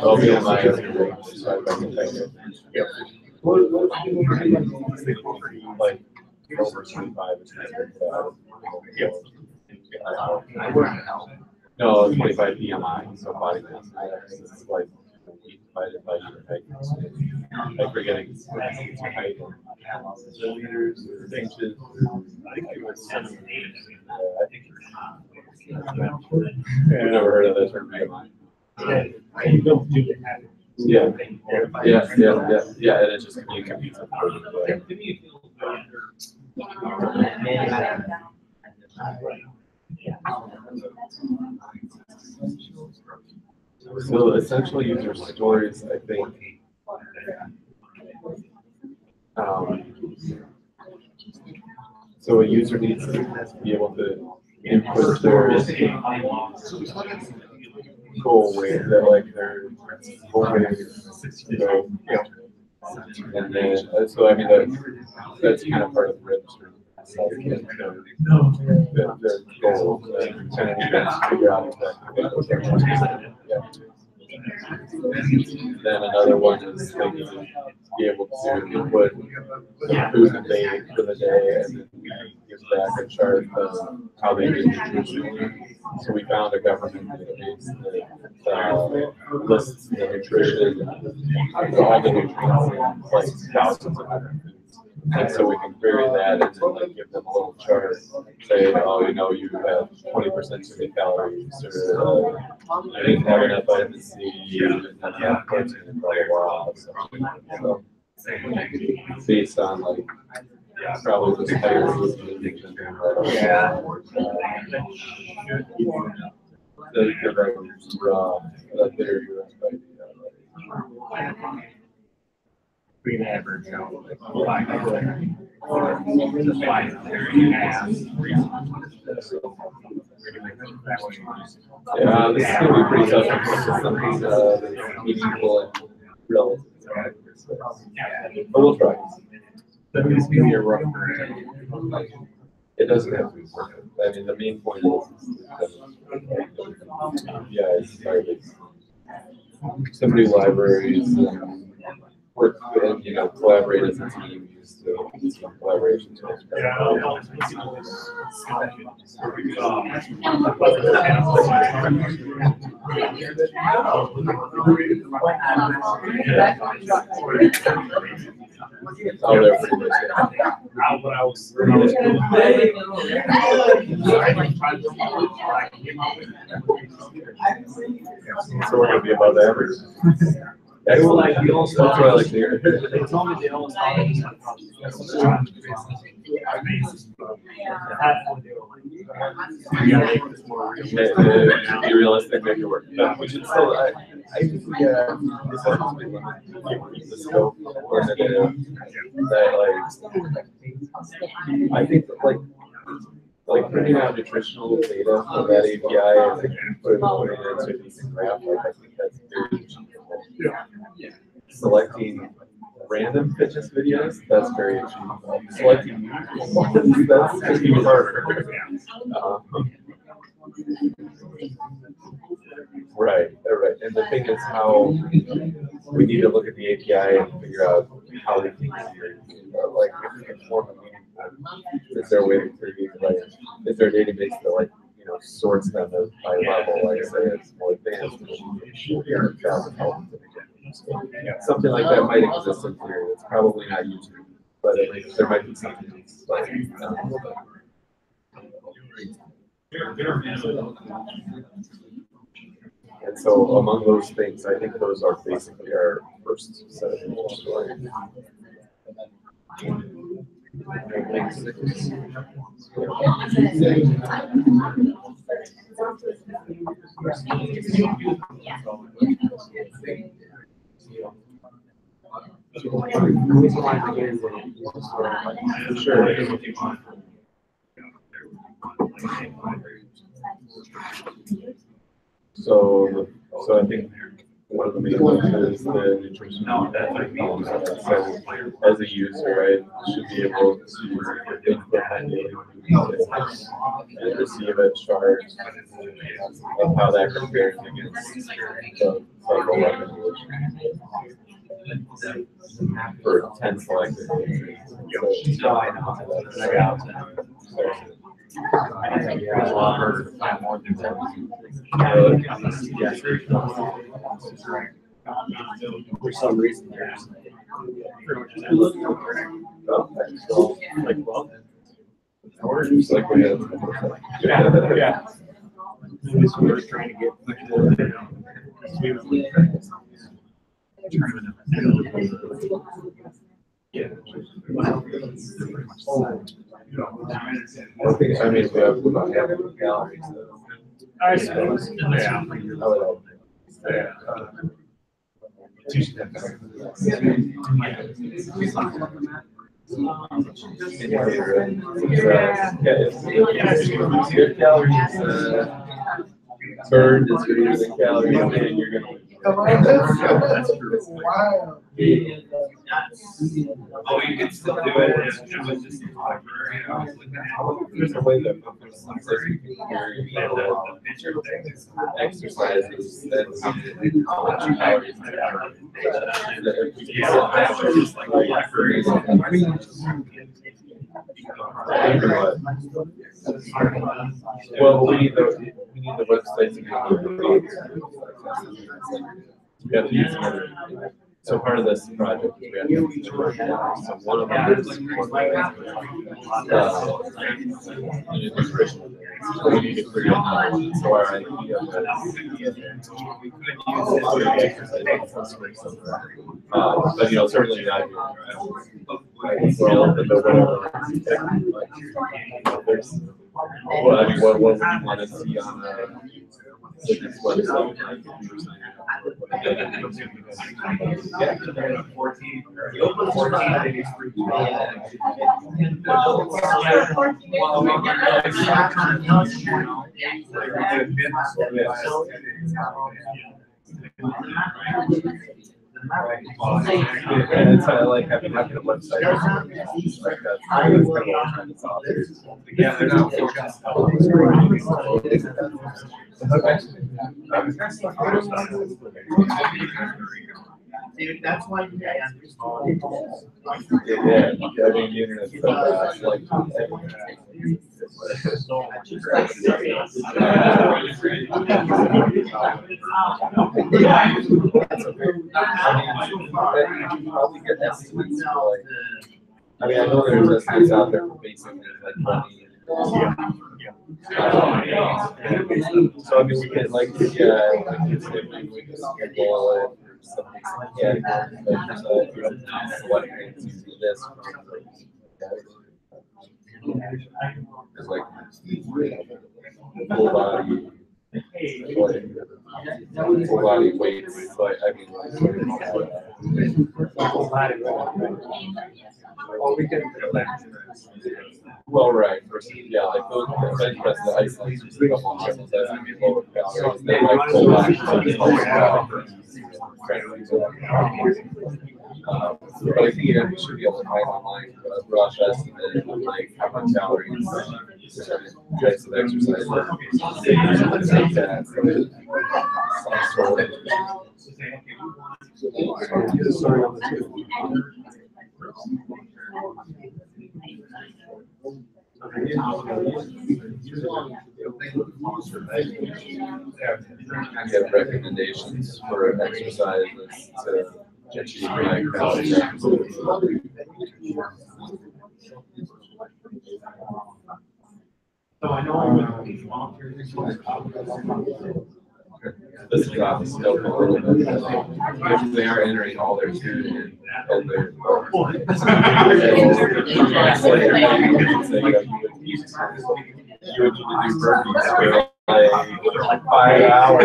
I'll be in my so I can take it. Yep. Like over 25 is yep. No, 25 BMI, so body mass index. It's like divided by your height. Like we're getting height in meters or inches. I think it was 7 or 8. I think I've never heard of that term BMI. you don't do it. Yeah, and it just you competes with So essential user stories, I think. So a user needs to be able to input their goal weight, that like their goal weight, so, and then so I mean that's kind of part of the register. The goal, and kind of figure out exactly. Then another one is they need to be able to input food that they ate for the day and then give back a chart of how they did nutrition. So we found a government database that lists the nutrition, all the nutrients, like thousands of different foods. And so we can query that and then like give them a little chart, say, oh, you know, you have 20% too many calories, or you didn't have enough vitamin C, you didn't have enough protein, and blah, blah, blah. So based on like probably just higher addiction. The raw, there you We can average out like 5 yeah, this is going to be pretty tough because something that's meaningful and relative. But we'll try. That needs to be a rough. It doesn't have to be perfect. I mean, the main point is yeah, it's started some new libraries and work and collaborate as a team. Use the collaboration tools. Oh, they're pretty much so we're gonna be above average. Excellent. That's what I like to hear. They told me they almost Be realistic, make it work. We should still, I think this has to be the scope that I think that like putting out nutritional data from that API and putting it into a decent graph, I think that's very achievable. Selecting random fitness videos, that's very achievable. Selecting ones, that's just even harder. Right. And the thing is how we need to look at the API and figure out how we can like more meaningful? Is there a way to like, is there a database that like, you know, sorts them as by level, like say it's more advanced, something like that might exist in theory. It's probably not YouTube, but there might be something like, and so among those things, I think those are basically our first set of interest stories. Sure. So I think one of the main ones is the nutrition. So as a user, I should be able to input my data and receive a chart of how that compares against the cycle recommendation for 10 selected. For some reason, there's Yeah. This was trying to get. I mean, we have about half of the galleries. I suppose. Yeah. Good calories burned is greater than calories in, you're gonna win. Wow. Oh, you can still do it. It was just a library. I was looking at There's a way that exercises and how much calories they are. Well, we need the website to we have to use another. So part of this project is we have to use so one of them is nutrition. So we need to create another one. So our idea but you know, certainly not. Well, I mean, what would you want to see on this website? And it's like having a website like that. Yeah, they're not Dude, that's why you guys yeah, I mean, the internet is like probably get estimates for like, I mean, I know there's estimates out there for basically like money. So I mean, we can like, yeah, like we can schedule it or something. Yeah, select things to do this. It's like full body. Full body weights, but I mean, Or we can do that. well, right, versus, yeah, like those bench press, the isolation, just a couple of muscles that would be lower calories, then like full body. But I think you should be able to find online a rough estimate of like how much calories, types of exercise. Take that. Get recommendations for exercises to achieve high quality. So I know This is obviously helpful a little bit. If they are entering all their student and their. You want you to do burpees for like 5 hours.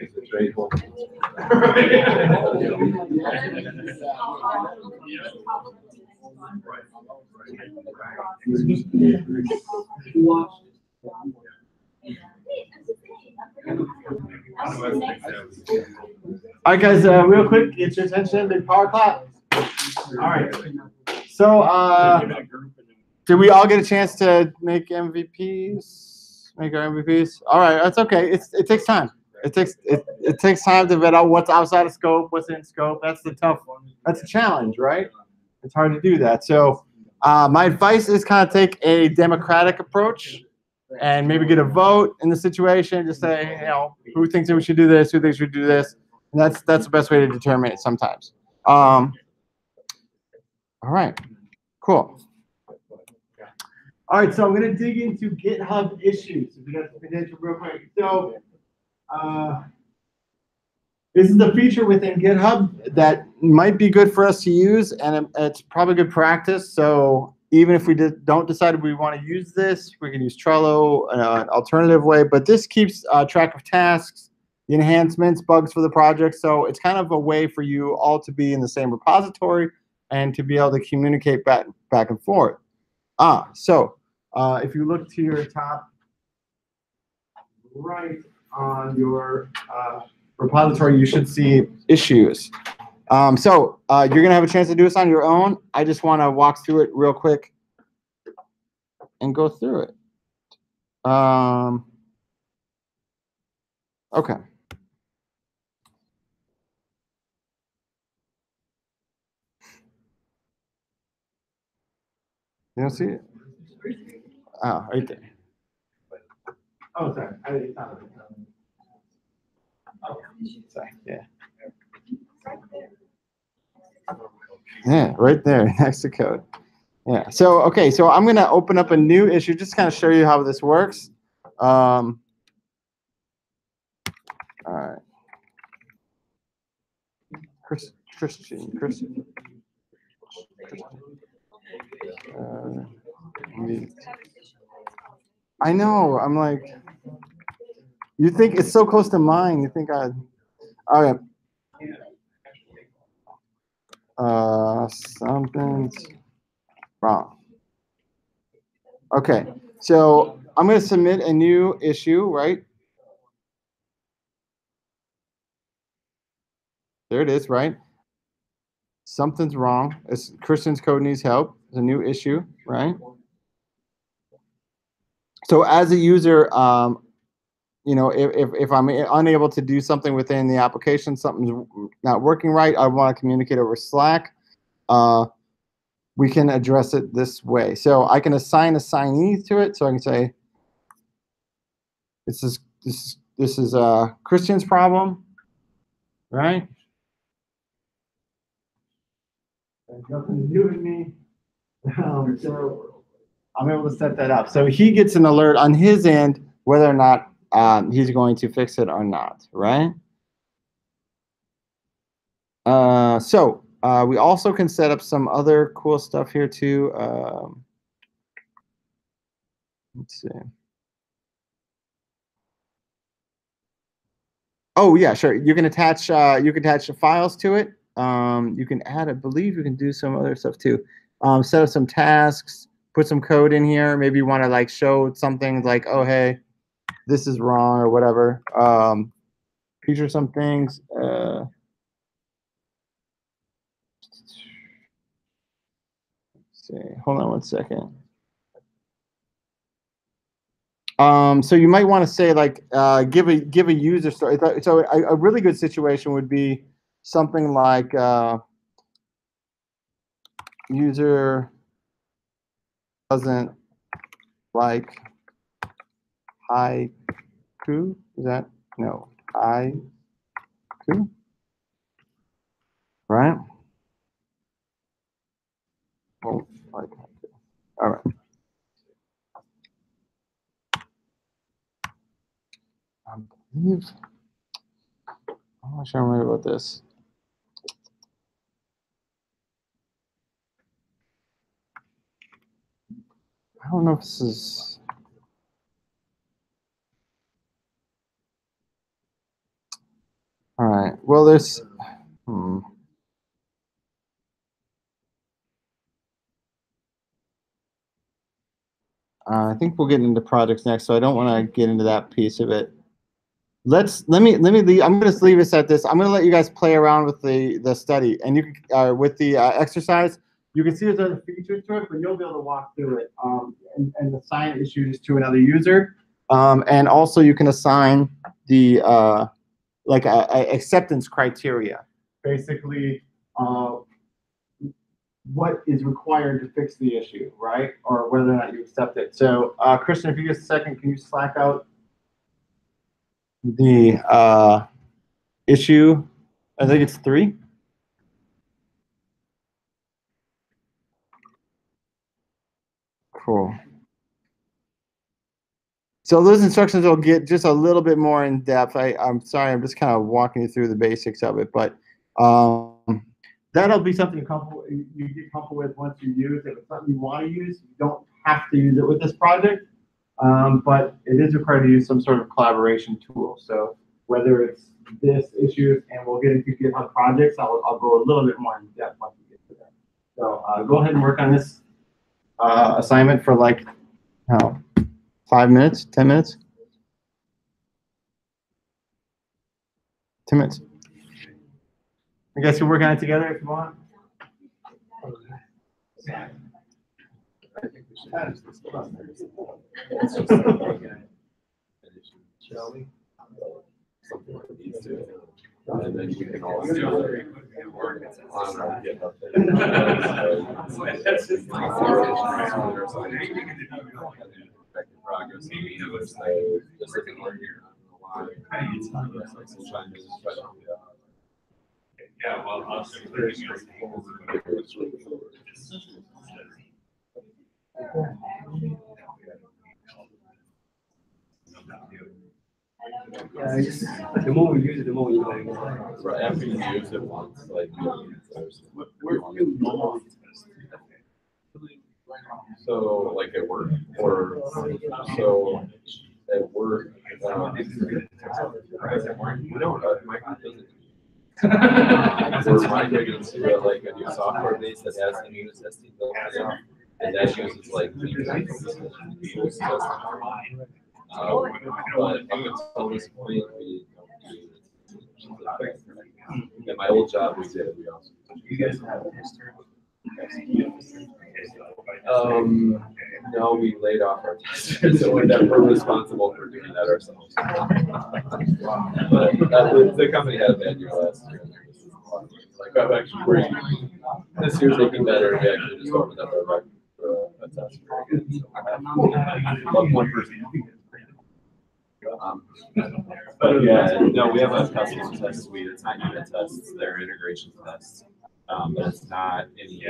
It's a trade one. All right, guys, real quick, get your attention, big power clap. All right. So, did we all get a chance to make MVPs? Make our MVPs? All right, that's okay. It takes time. It takes time to vet out what's outside of scope, what's in scope. That's a challenge, right? It's hard to do that. So, my advice is kind of take a democratic approach and maybe get a vote in the situation. Just say, you know, who thinks that we should do this? Who thinks we should do this? And that's the best way to determine it sometimes. All right, cool. All right, so I'm going to dig into GitHub issues. If you guys pay attention real quick. So this is the feature within GitHub that might be good for us to use, and it's probably good practice. So even if we don't decide we want to use this, we can use Trello, an alternative way. But this keeps track of tasks, the enhancements, bugs for the project. So it's kind of a way for you all to be in the same repository and to be able to communicate back and forth. So if you look to your top right on your repository, you should see issues. So you're going to have a chance to do this on your own. I just want to walk through it real quick and go through it. Okay. You don't see it? Oh, right there. Oh, sorry. Sorry. Yeah. Yeah, right there next to code. Yeah. So, okay. So I'm going to open up a new issue, just kind of show you how this works. All right. Christian. I know. I'm like, you think it's so close to mine. You think all right. Something's wrong. Okay. So I'm going to submit a new issue, right? There it is, right? Something's wrong. It's Christian's code needs help. It's a new issue, right? So as a user, you know, if I'm unable to do something within the application, something's not working right, I want to communicate over Slack. We can address it this way. So I can assign assignees to it. So I can say, this is Christian's problem, right? There's nothing to do with me. So I'm able to set that up. So he gets an alert on his end whether or not he's going to fix it or not, right? We also can set up some other cool stuff here too. Let's see. Oh yeah, sure. You can attach files to it. You can add, I believe you can do some other stuff too. Set up some tasks, put some code in here. Maybe you want to like show something like, oh hey, this is wrong or whatever. Feature some things. Let's see. Hold on one second. So you might want to say like give a user story. So a really good situation would be something like user doesn't like haiku. Is that no haiku? Right? Oh, like haiku. All right. I believe. I'm not sure I'm right about this. I don't know if this is. All right. Well, there's. I think we'll get into projects next, so I don't want to get into that piece of it. Let me leave. I'm going to just leave us at this. I'm going to let you guys play around with the study, and you can with the exercise. You can see there's other features to it, but you'll be able to walk through it and assign issues to another user, and also you can assign the like acceptance criteria, basically. What is required to fix the issue, right? Or whether or not you accept it. So, Christian, if you get a second, can you Slack out the issue? I think it's 3. Cool. So those instructions will get just a little bit more in depth. I'm sorry, I'm just kind of walking you through the basics of it, but that'll be something you get comfortable with once you use it. If it's something you want to use, you don't have to use it with this project, but it is required to use some sort of collaboration tool. So whether it's this issue, and we'll get into GitHub projects, I'll go a little bit more in depth once we get to that. So go ahead and work on this assignment for like 5 minutes, 10 minutes? 10 minutes. I guess you work on it together if you want. Shall we? Something like these two. And then we can all do it on our GitHub progress. Just looking more here. Yeah, well, also. Yeah, the more we use it, the more we like. Right, after you use it once, like, so like at work, or so at work, we're migrating to like a new software base that has a unit testing built in, and that uses like unit testing. But up until this point, we don't use it. In my old job, we did. We also. You guys have a history. No, we laid off our testers, so we're responsible for doing that ourselves. But the company had a bad year last year. Like, I'm actually worried. This year's looking better. We actually just opened up our record for a test again. So, one person. But yeah, no, we have a custom test suite. It's not unit tests; they're integration tests. But it's not any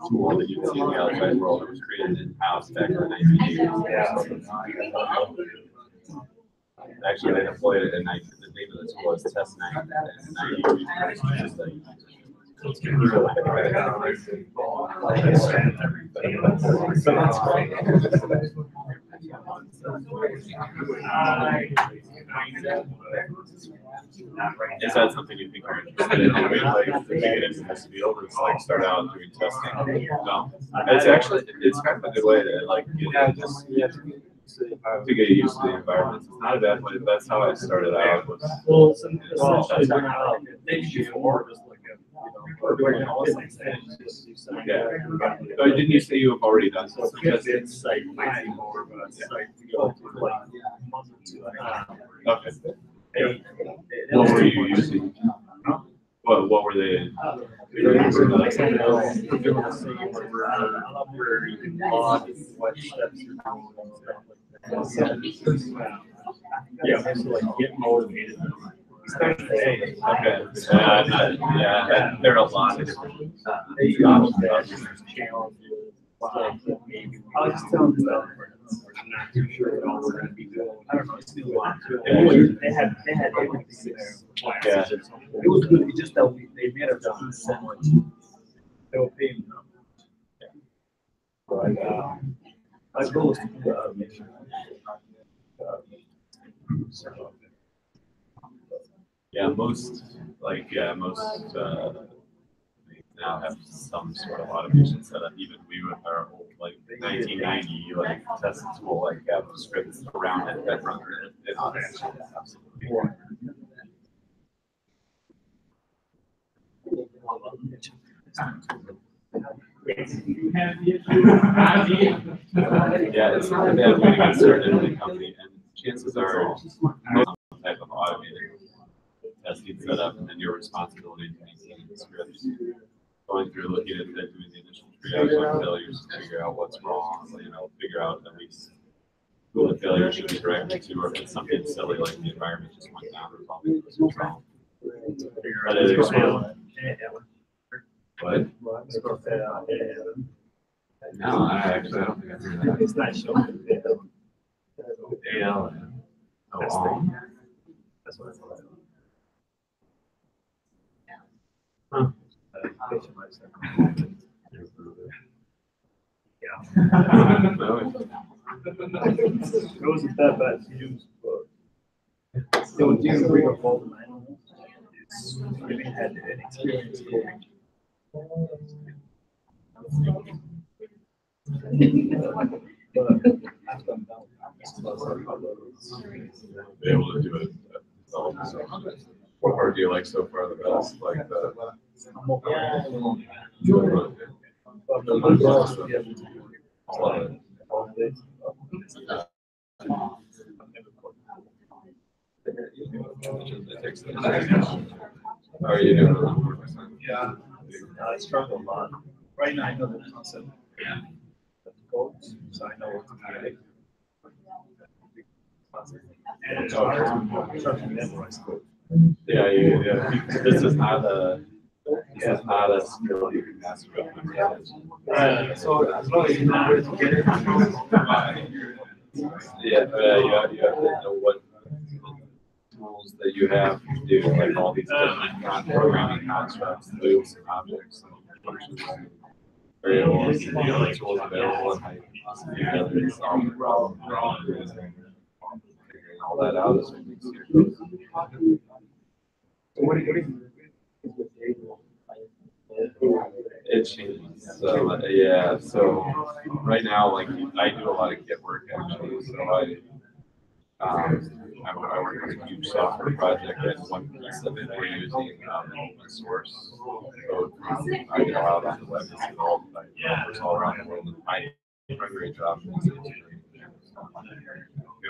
tool that you can see in the outside world. It was created in-house back in the 1980s. Actually, they deployed it in the name of the tool is Test 90. Is that something you think you're interested in? Like, to get into this field, it's like start out doing testing. No, it's actually kind of a good way to like to get used to the environment. It's not a bad way. That's how I started out. Well, maybe before just like Yeah. But didn't you say you have already done some Because testing? it's like might be more of a site to go to like a month or two. Okay. They- What were you using? What were they? We're doing the same where you can log what steps you're doing and stuff like that. Yeah, so like get motivated. Okay. Yeah, there are a lot of different Challenges. Maybe I was just telling developers, I'm not too sure what all we're gonna be doing. I don't know, it's still a lot. They had everything there. Yeah. It was good, it just that they made us do so much. They were paying them. But, my goal is to make sure. Yeah, most now have some sort of automation set up. Even we with our old like 1990 like test tool like have scripts around it that run it automation. Absolutely. Yeah, it's not a bad way to get started in the company, and chances are most type of automated testing set up, and then your responsibility to maintain the scripts. Going through, looking at that, doing the initial triage on failures, to figure out what's wrong, figure out at least who the failure should be directed to, or if it's something silly like the environment just went down, resolving this wrong. But it is what? No, I don't think I've heard that. It's not showing. AL. Oh, That's what I thought. Huh. Yeah. No, It wasn't that bad to use, but it was just bring up all the manuals. It's really had an experience coding. be able to do it. What part do you like so far the best? Like the. All of it. How are you doing? Yeah, I struggle a lot. Right now, I know the concept. Yeah. The codes, so I know what to do. And it's hard to memorize code. Yeah. This is not a skill you can master up memory. So as long as you know where to get it. Yeah, you have to know what tools that you have to do, like all these different programming constructs, loops, and objects, and functions, variables, and the other tools available, and how you can together to solve the problem. Figuring all that out is what makes your code. It changes. So yeah. So right now, like I do a lot of Git work actually. So I work on a huge software project, and one piece of it we're using open source code from I get out on the web and see all the developers all around the world, and my primary job is integrating.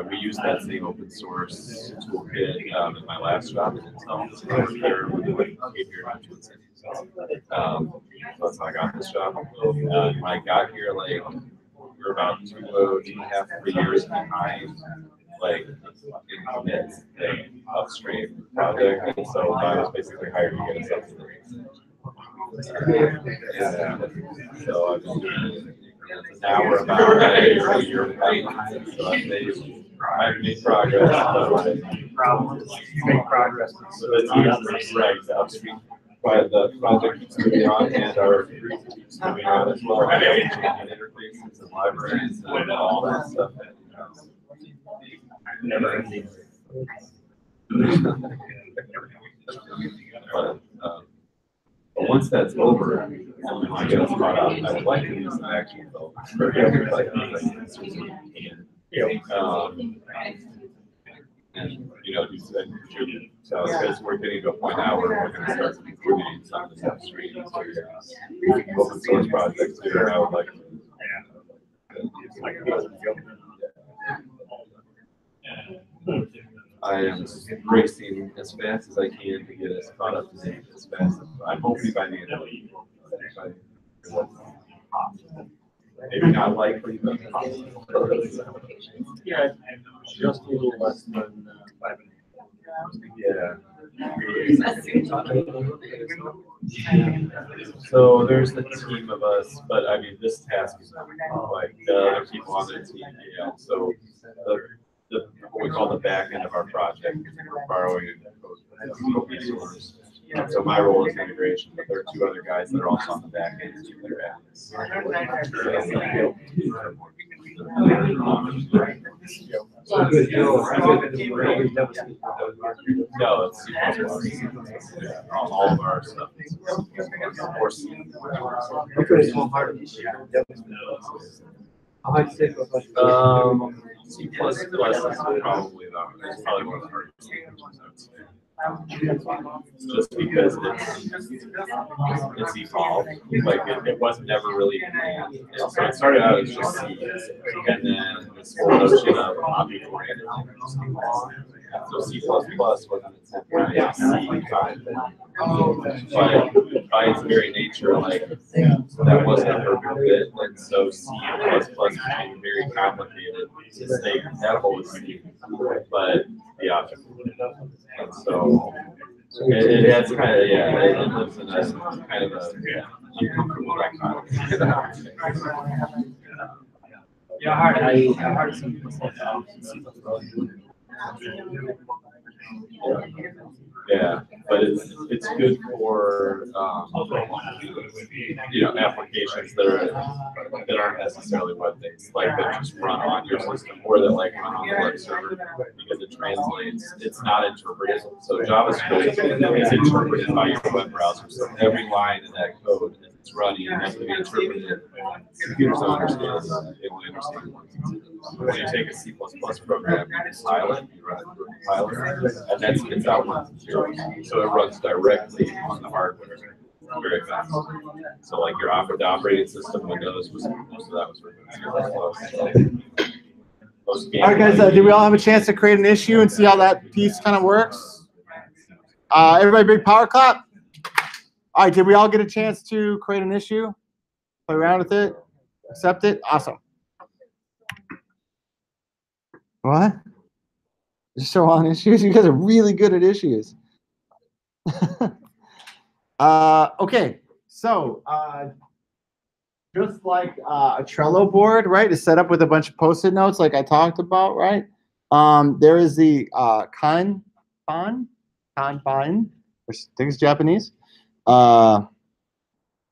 We use that same open source toolkit in my last job in Intel. So behavior management. So that's how I got this job. When I got here, like we're about 2.5 years behind, like in commits the upstream project, and so I was basically hired to get us up to the race. So I've been doing it. Now we're about a year behind, so I've made progress. Problems, you make progress. So the team, right, the upstream, but the project keeps moving on, and our group keeps moving on as well. And interfaces and libraries and all that stuff. Never ending. But once that's over, and I get us caught up, I would like to do some action development. And and do and contribute. So because we're getting to a point now where we're going to start contributing some of the upstream open source projects here, I would like to. I am racing as fast as I can to get us caught up to date as fast as I'm hoping by the end of the week. Maybe not likely, but possible. Yeah, just a little less than 5.5. Yeah. So there's the team of us, but I mean, this task is like the other people on the team. Yeah. So the what we call the back end of our project, we're borrowing code resource. So my role is integration, but there are two other guys that are also on the back end that are at this. No, it's all of our stuff. Of course. C++ is probably one of the hardest things. Just because it's evolved, like it was never really planned. And so it started out as just C, and then this whole notion of object-oriented. So C++ wasn't exactly C kind of, but by its very nature, like that wasn't a perfect fit, and so C++ became very complicated to stay compatible with C, but the object. And so it's kind of it lives in a kind of a uncomfortable dichotomy. Hard Yeah, but it's good for applications that aren't necessarily web-based, like that just run on your system or that like run on the web server because it translates. It's not interpreted. So JavaScript is interpreted by your web browser. So every line in that code as it's running has to be interpreted. Computers don't understand it. They only understand it once. When you take a C++ program, you compile it, you run it through a compiler, and that spits out ones and zeros. So it runs directly on the hardware, very fast. So like the operating system, Windows, most of that was written in C++. All right, guys, did we all have a chance to create an issue and see how that piece kind of works? Everybody, big power clap. All right, did we all get a chance to create an issue? Play around with it? Accept it? Awesome. What? Just show on issues? You guys are really good at issues. Okay, so just like a Trello board, right, is set up with a bunch of Post-it notes like I talked about, right? There is the Kanban, which I think is Japanese. And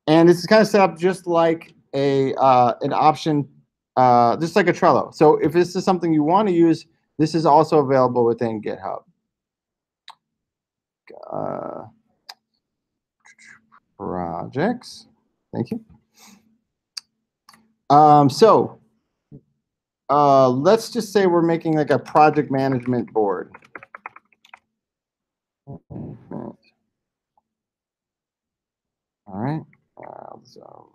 this is kind of set up just like an option, just like a Trello. So if this is something you want to use, this is also available within GitHub. Projects. Thank you. So let's just say we're making like a project management board. All right. So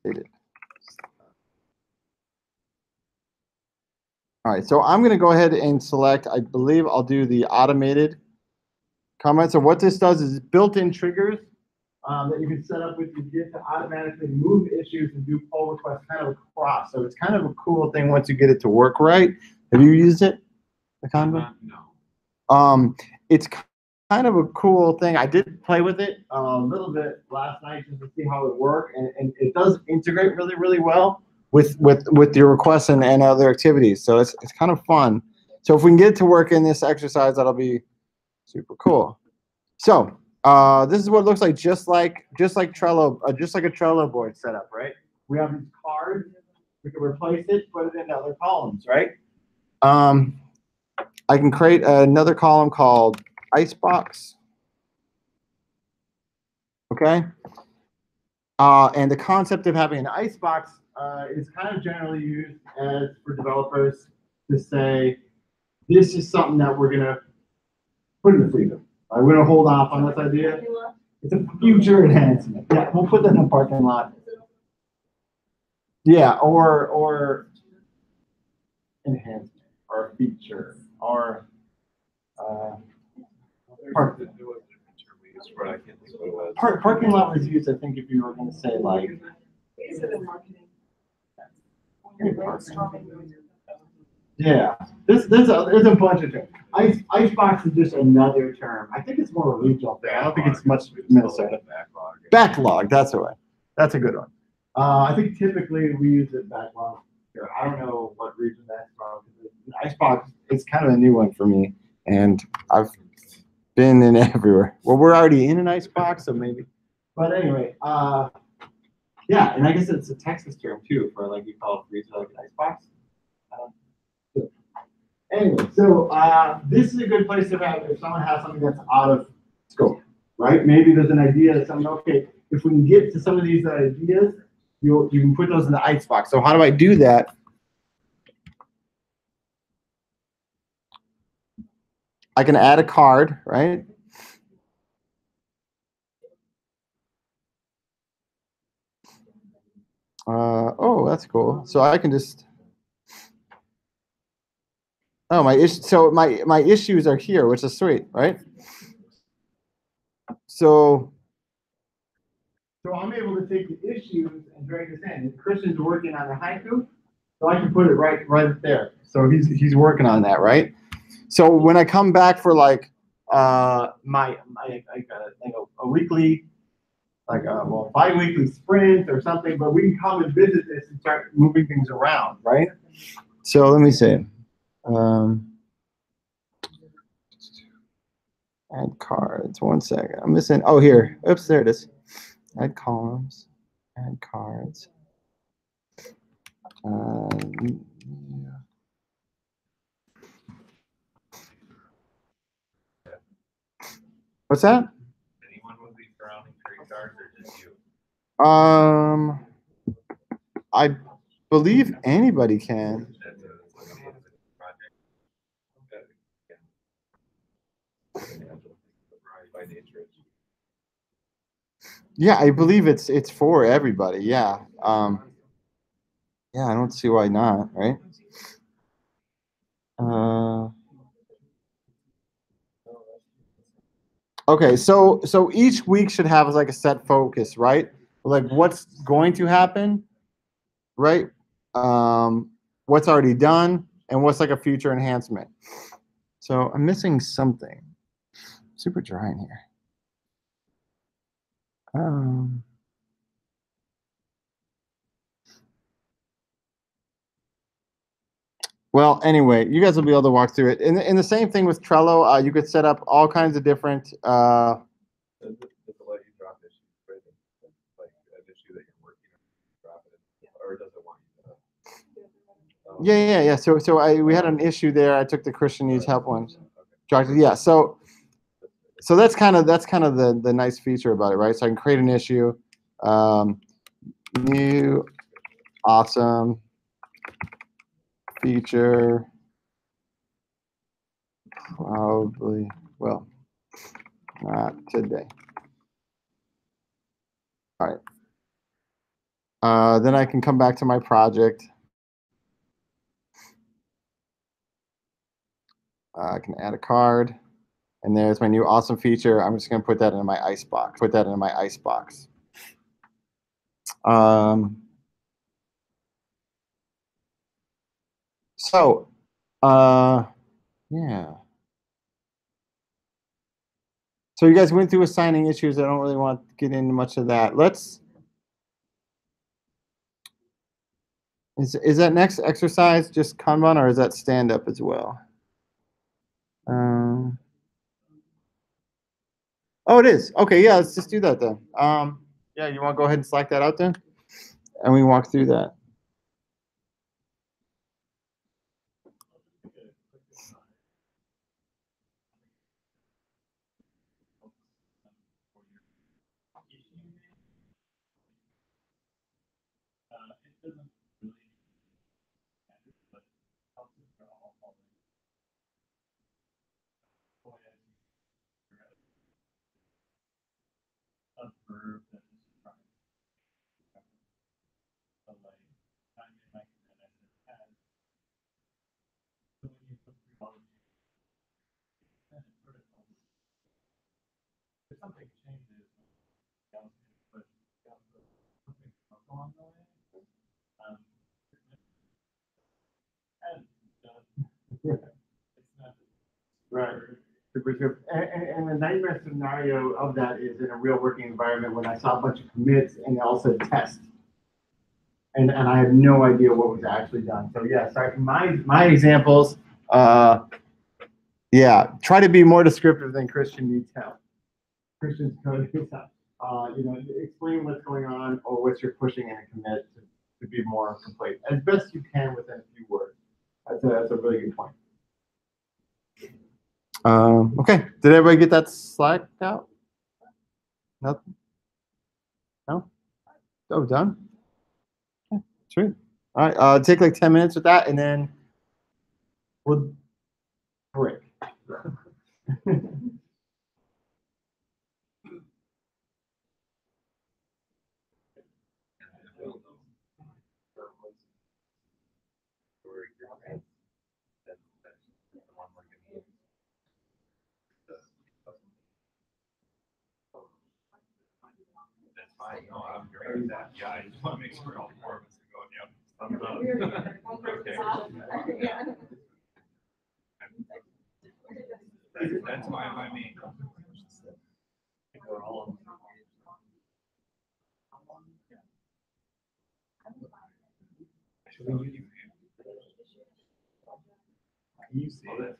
did it. All right, so I'm going to go ahead and select, I believe I'll do the automated comments. So what this does is built-in triggers that you can set up with your Git to automatically move issues and do pull requests kind of across. So it's kind of a cool thing once you get it to work right. Have you used it, the Kanban? No. It's kind of a cool thing. I did play with it a little bit last night just to see how it worked, and it does integrate really, really well with your requests and other activities. So it's kind of fun. So if we can get it to work in this exercise, that'll be super cool. So this is what it looks like, just like Trello, just like a Trello board setup, right? We have these cards. We can replace it, put it into other columns, right? I can create another column called Icebox. Okay. And the concept of having an icebox is kind of generally used as for developers to say, this is something that we're gonna put in the freezer. We're gonna hold off on this idea. It's a future enhancement. Yeah, we'll put that in the parking lot. Yeah, or enhancement, or feature, or park. I can't think what it was. Parking lot was used, I think, if you were gonna say like. Yeah, there's a bunch of terms. Icebox is just another term. I think it's more of a regional thing. I don't think it's much Minnesota. Backlog, that's the way. That's a good one. I think typically we use it backlog. Here, I don't know what region that's from. Icebox, it's kind of a new one for me, and I've been in everywhere. Well, we're already in an icebox, so maybe. But anyway, yeah, and I guess it's a Texas term too for like you call it freezer like an icebox. Anyway, so this is a good place to have if someone has something that's out of scope, right? Maybe there's an idea that someone, okay, if we can get to some of these ideas, you can put those in the icebox. So how do I do that? I can add a card, right? Oh, that's cool. So I can just. Oh, my issues are here, which is sweet, right? So I'm able to take the issues and drag this in. Christian's working on the haiku, so I can put it right there. So he's working on that, right? So when I come back for like a weekly, like bi-weekly sprint or something, but we can come and visit this and start moving things around, right? So let me see. Add cards. 1 second. I'm missing. Oh, here. Oops, there it is. Add columns. Add cards. Yeah. What's that? Anyone would be surrounding tree cards or just you? I believe anybody can. Yeah, I believe it's for everybody. Yeah. Yeah, I don't see why not, right? Okay, so each week should have like a set focus, right? Like what's going to happen, right? What's already done, and what's like a future enhancement. So I'm missing something. Super dry in here. Well, anyway, you guys will be able to walk through it. And the same thing with Trello, you could set up all kinds of different. Does it let you drop issues, right? Like an issue that you're working on, drop it, or does it want you to? Yeah. So we had an issue there. I took the Christian needs help ones. Yeah. So that's kind of the nice feature about it, right? So I can create an issue, new, awesome feature. Probably, well, not today. All right. Then I can come back to my project. I can add a card, and there's my new awesome feature. I'm just going to put that in my icebox. So, yeah. So you guys went through assigning issues. I don't really want to get into much of that. Is that next exercise just Kanban, or is that stand up as well? Oh, it is. Okay, yeah, let's just do that then. Yeah, you want to go ahead and select that out then? And we walk through that. something changes, but something along the way. And it's not. Right. Super, super. And the nightmare scenario of that is in a real working environment when I saw a bunch of commits and they all said test. And I had no idea what was actually done. So yeah, sorry. My examples, yeah, try to be more descriptive than Christian needs help. Christian's code needs help. Explain what's going on or what you're pushing in a commit to be more complete as best you can within a few words. That's a really good point. Okay, did everybody get that Slack out? Nothing? No? Oh, done? Okay, sweet. All right, take like 10 minutes with that and then we'll break. That's fine, no, I'm great with that, yeah, I just wanna make sure all four of us are going, yep, okay. That's fine by me. You see that?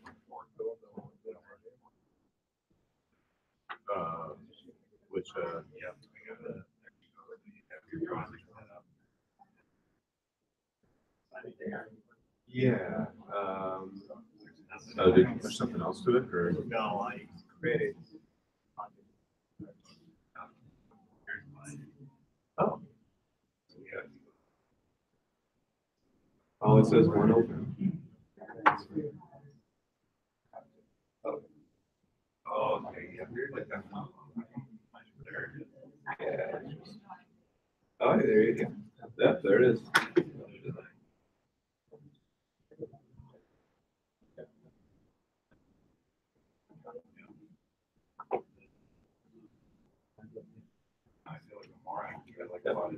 Which, Yeah, I got the. Your drawing set up. yeah, did you push something else to it, or? No, I created. Oh. Yeah. Oh, it says one open. Oh, okay, yeah, weird like that. Yeah. Oh, there you go. Yep, there it is. I feel like a moron, I like that one.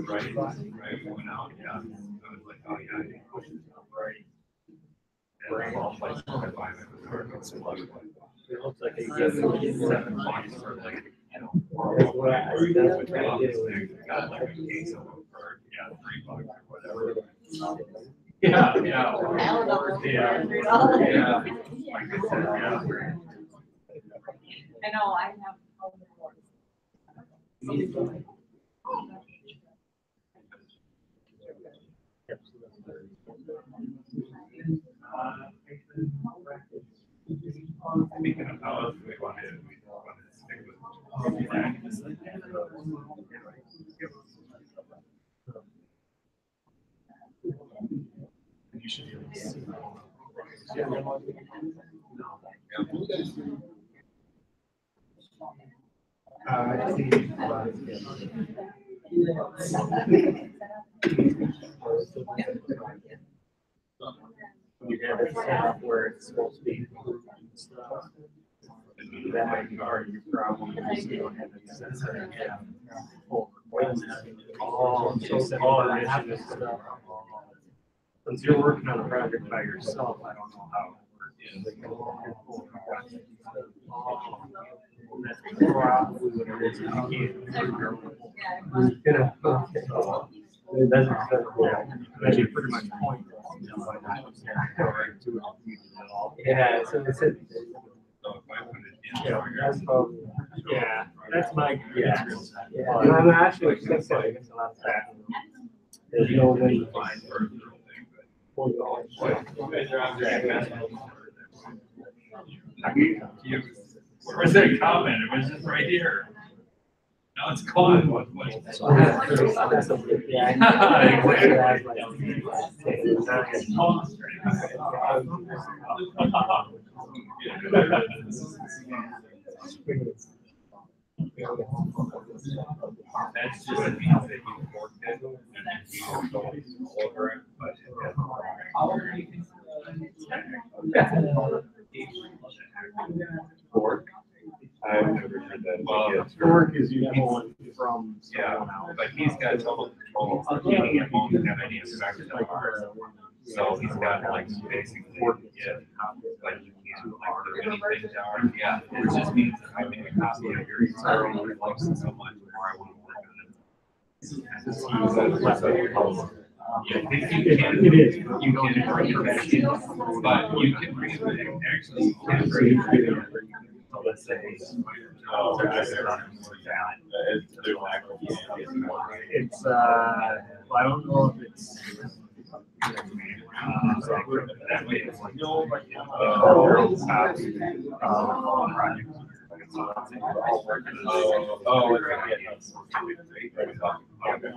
Right, went out, yeah, I was like, oh, yeah, I didn't push it, right. And all places I buy them, it looks like they get $7 for like, got like a case of them for, yeah, $3 or whatever. Yeah, yeah. Yeah. Yeah. Like I said, yeah. I know, I have. Speaking of house, we wanted to stick with practice. You should be able to see. I see. You have it set up where it's supposed to be. That might be part of your problem, because you don't have any sensor. Yeah. Oh, since you're working on a project by yourself, I don't know how it works. That's probably what it is. That's pretty much point. Yeah, so it's a. Yeah, that's probably, yeah, that's my guess. Yeah, and I'm actually gonna say it's a lot faster. There's no way to find for. Where's that comment? It was just right here. Now it's gone. That's just a means that you worked it and you don't over it, but Fork? I've never heard that. Well, Fork is you pulling from yeah, someone else. but he's got total control of keeping it won't have any effect on the cars. So he's got like basically, yeah, like you can't like put anything down. Yeah, it just means that I made a copy of your guitar and I likes it so much more I want to work on it. Yeah, it is. You can bring it back in, but you can bring it back. Actually, you can bring it back. So let's say, It's well, I don't know if it's that way it's like, no, but project.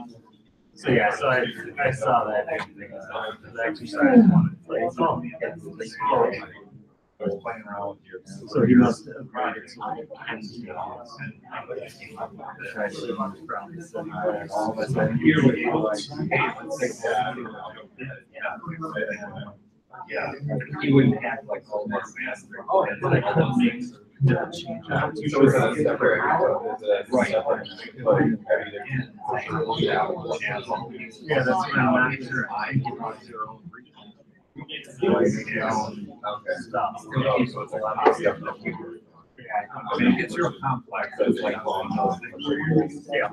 so yeah, so I saw that the exercise one. It's like, oh, I was playing around with your. so he must have made it so it can be try to live on his promise. And all of a sudden, You're like, hey, let's take that. Yeah, he wouldn't have like all this master. Oh, it's like all those things. So is that a separate? yeah, that's what I'm not sure. I can watch your own stuff. So it's a lot of stuff. I mean, it's real complex. It's like, Yeah.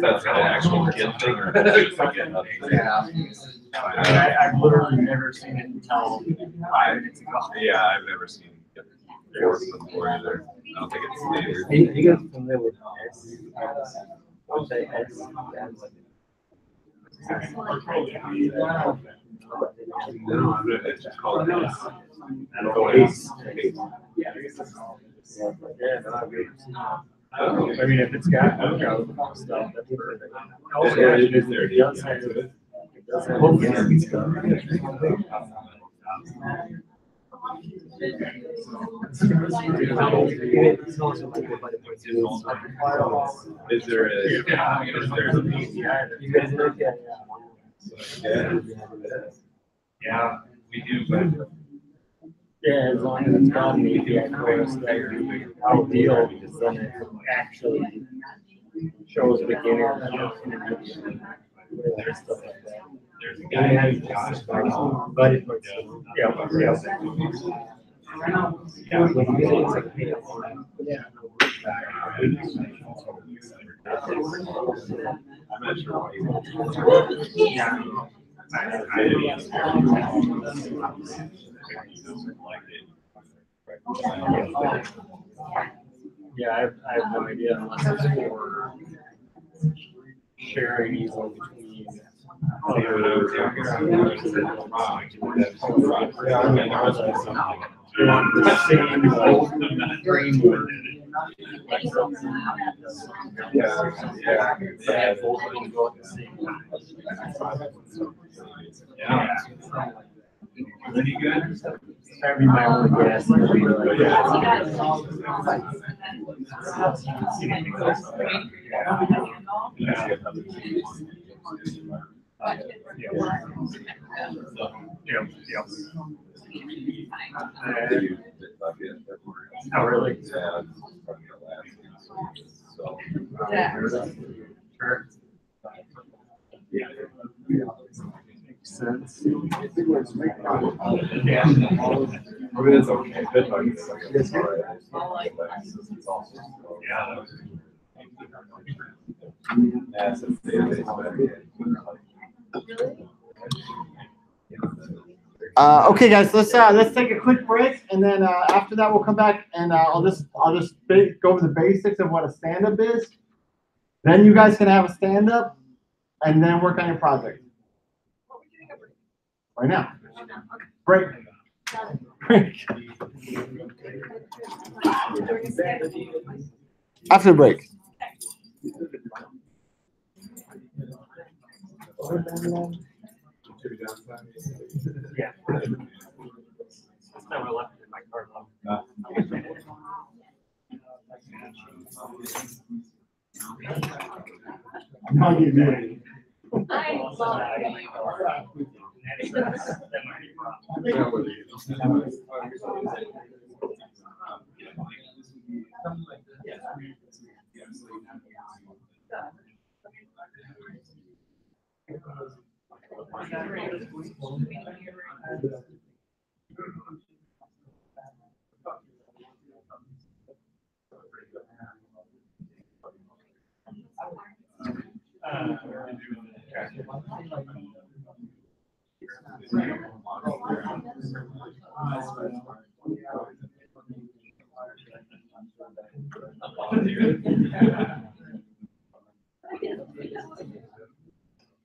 That's kind of actual kid thing or? Yeah. I mean, I've literally never seen it until 5 minutes ago. Yeah, I've never seen it before either. I don't think it's standard. You guys familiar with S? I'll say S. It's just called this. I mean, if it's got workout stuff, that's perfect. Yeah, it is there. It does have- it does have- Is there a? You guys look at yeah, we do, but yeah, as long as it's got an API course there, ideal, because then it actually shows beginners, intermediate, there's stuff like that. there's a guy named Josh. But it, yeah. I'm not sure why you want to. Yeah, I have no idea unless it's for sharing easily between. The same like framework. Like something. Yeah. Both of them go at the same time. Yeah. Pretty good. That'd be my only guess. Oh, really? Yeah. So. Sure. Makes sense. I mean, it's okay. Good talking. It's all right. It's also. Yeah. That's a database. Okay, guys, let's take a quick break, and then after that we'll come back and I'll just go over the basics of what a stand-up is. Then you guys can have a stand-up, and then work on your project. Right now. Break. Break. After the break. Yeah. It's never left in my car though. I'm not gonna do it. I love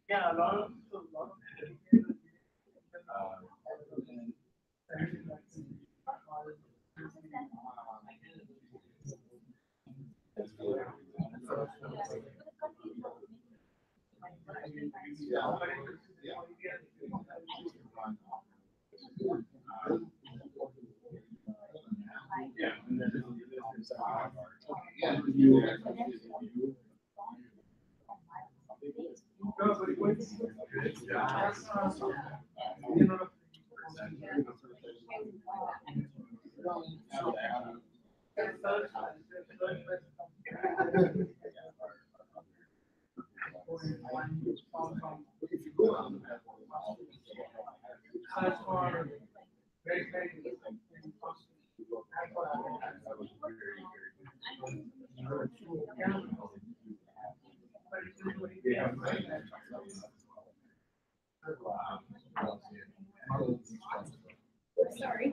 Yeah, a lot of. Sorry.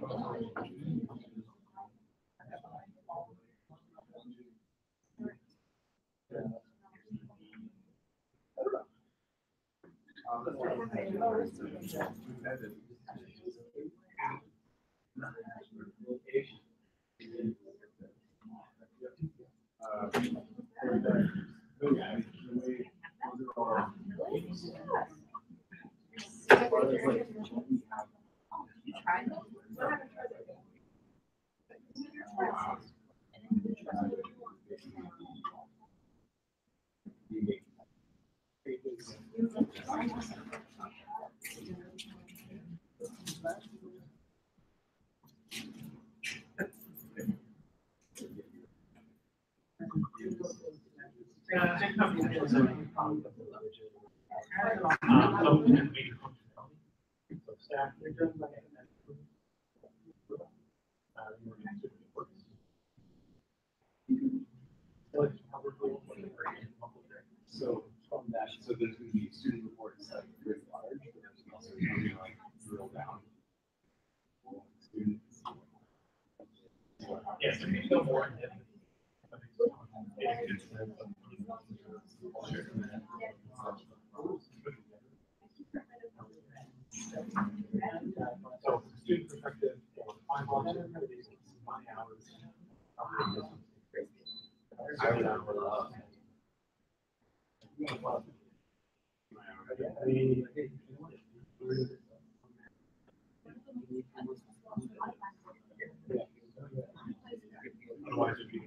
So from that, so there's going to be student reports like very large, but there's also going to be like drill down. Students. Yes, if you go more. So student perspective, 5 hours, 5 hours. I would love. Otherwise, it'd be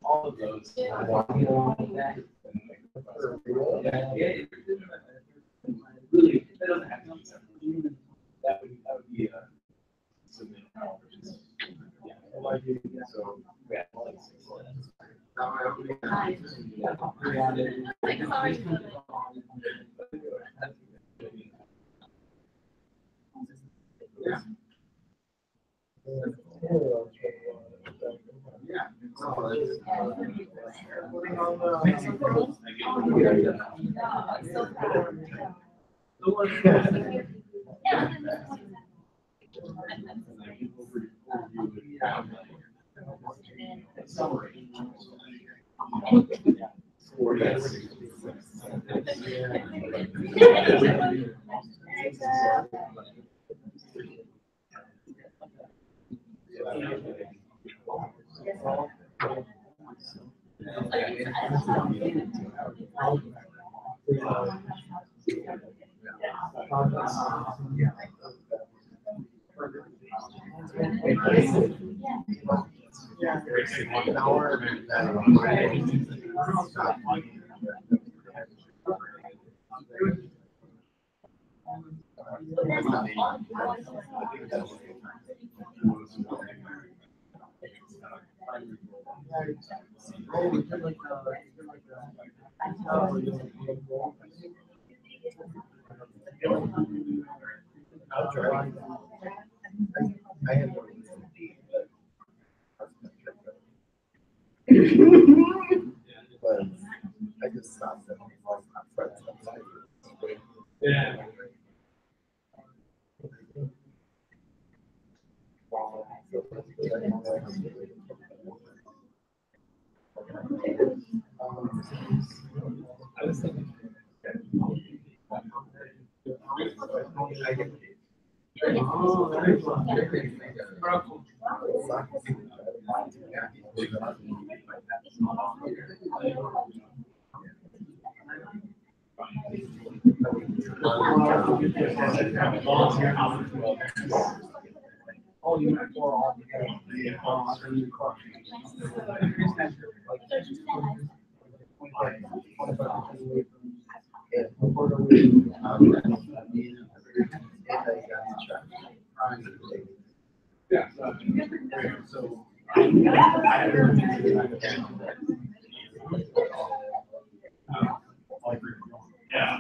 All of those. Really, that doesn't have to be something. That would be a submit. So, yeah. I just stopped them. Yeah. I was thinking. Yeah. So. Yeah.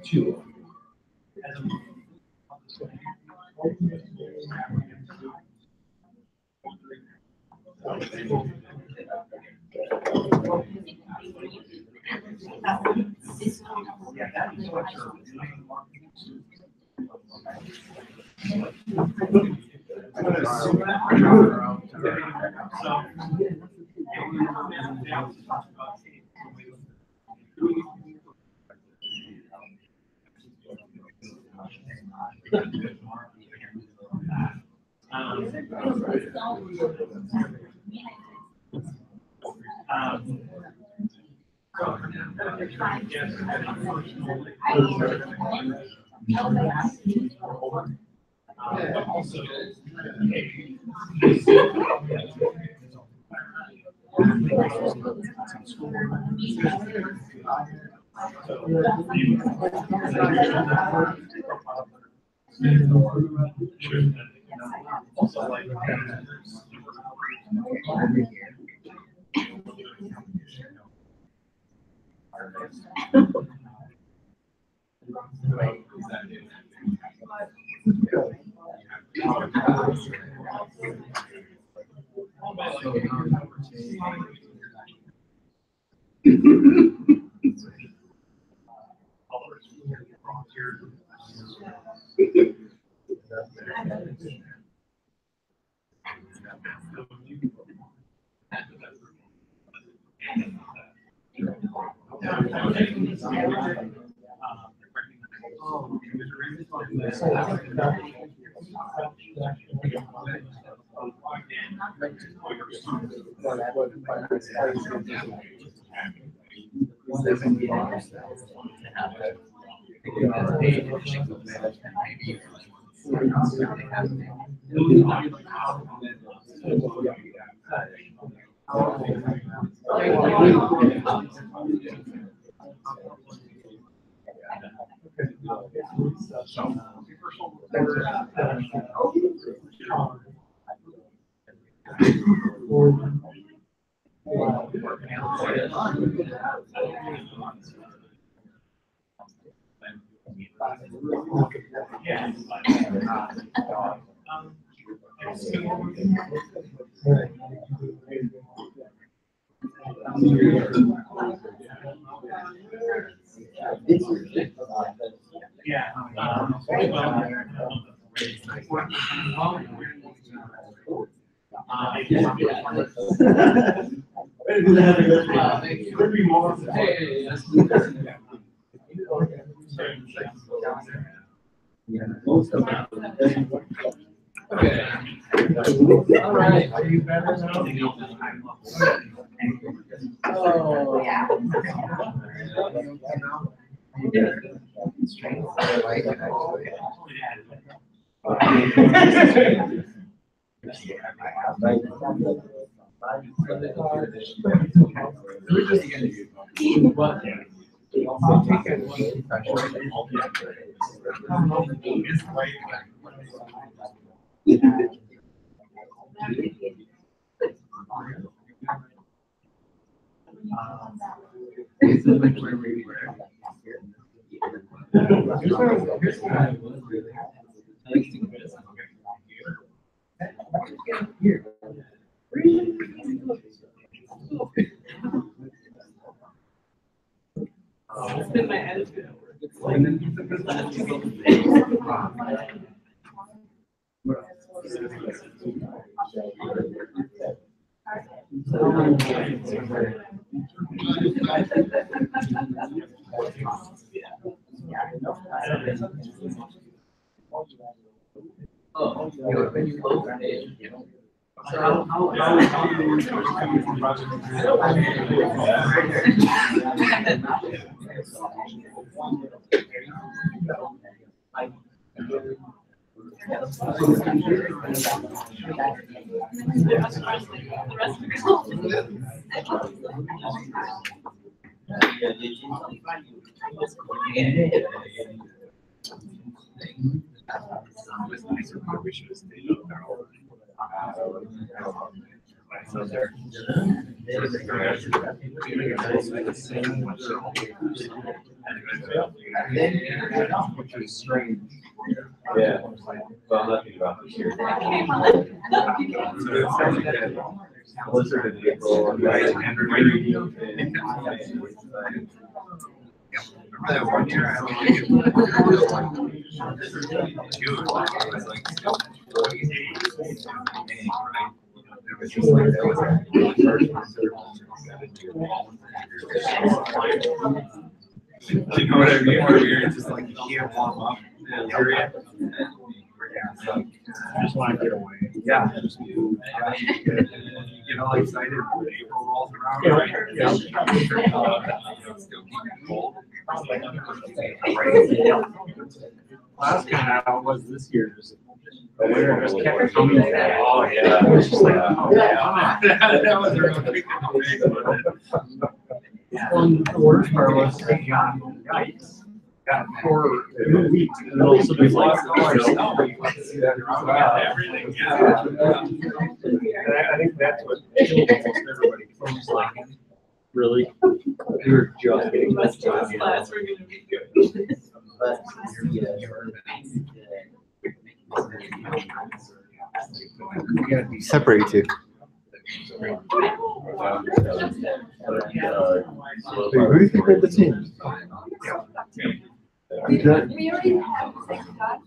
Two. All right. Are you better now? Oh, yeah. I like it actually. It's been my attitude. Which is strange. Yeah. Well, nothing about this year. I came on. Blizzard in April, right? And remember that one year I was like, it was just like that was you know what I mean? Where you're just like you can't warm up. Just want to get away. Yeah. You get all excited when April rolls around. Right? Yeah. Still keep it cold. Last kind of how it was this year. Just the winter just kept coming back. Oh yeah. It was just like, oh Yeah. That was a real big the worst part was they got ice. Got for 2 weeks. And then also there's like everything. yeah. And I think that's what killed almost everybody. So I'm just like, really? We were just getting this time. Class, we're gonna be good. Separate you two. Wait, who do you think are the teams? We already have the same class.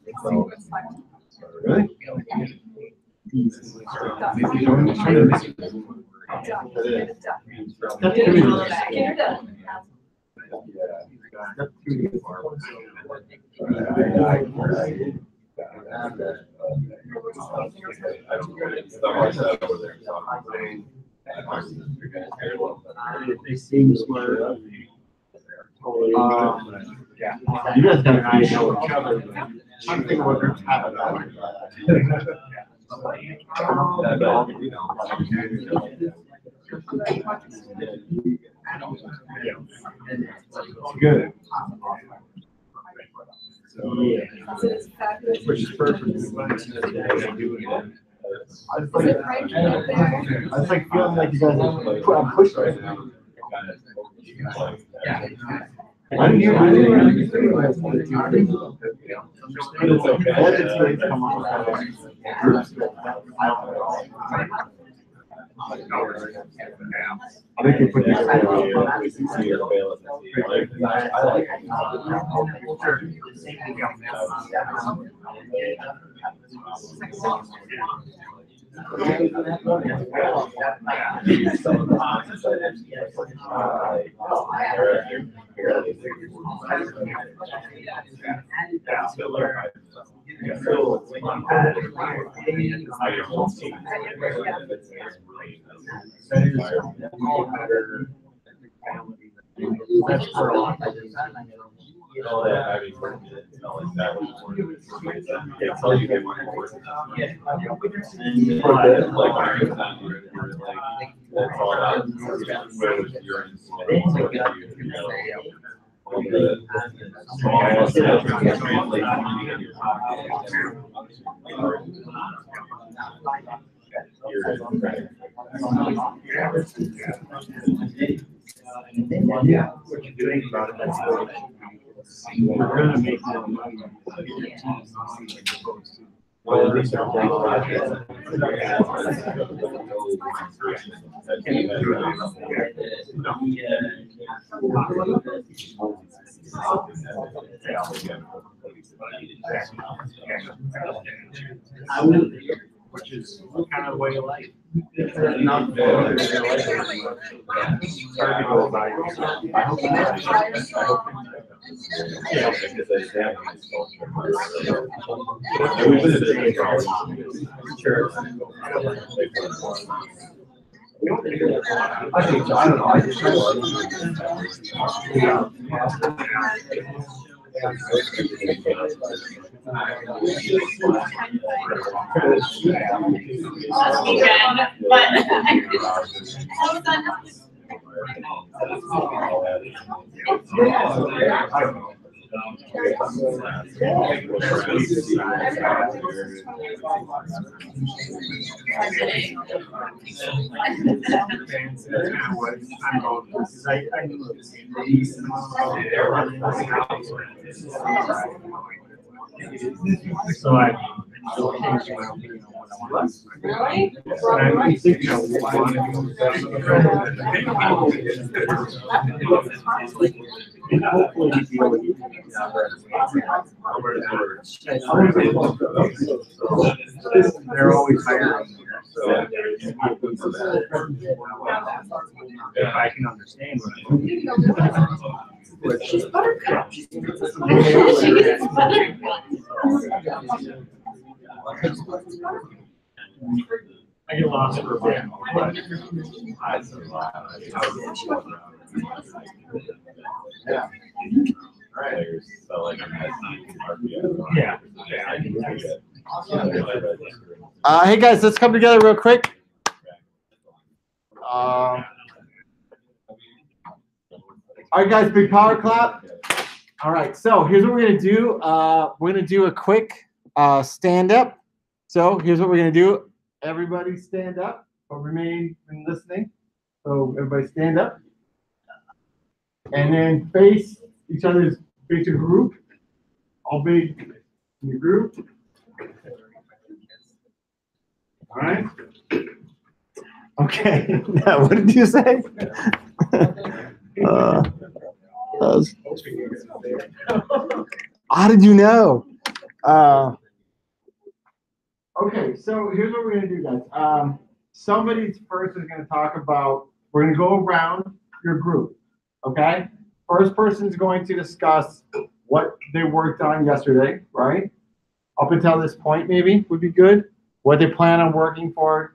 Really? They seem smart. Yeah. You guys got an idea what each other. I'm thinking what groups have it. Good. Which is perfect. I was like feeling like you guys are pushed right now. I didn't hear I think you put these That's for a lot. Yeah, what you're doing about it, that's what we're gonna make more money. Well, these are big projects. Which is kind of the way of life. Not hard to go about yourself. I hope Last weekend, but so I changed my opinion on Really? And hopefully we'll be able to get They're always hiring. if I can understand what I'm doing. She's buttercup. She is buttercup. I get lost for a bit. Yeah. Right. Yeah. Hey guys, let's come together real quick. All right, guys, big power clap. All right, so here's what we're gonna do. We're gonna do a quick stand up. So here's what we're gonna do. Everybody stand up, but remain listening. So everybody stand up, and then face each other's face your group. All big in the group. All right. Okay. Now, what did you say? How did you know? Okay, so here's what we're gonna do, guys. Somebody's first is gonna talk about. We're gonna go around your group. Okay. First person's going to discuss what they worked on yesterday, right? Up until this point, maybe would be good. What they plan on working for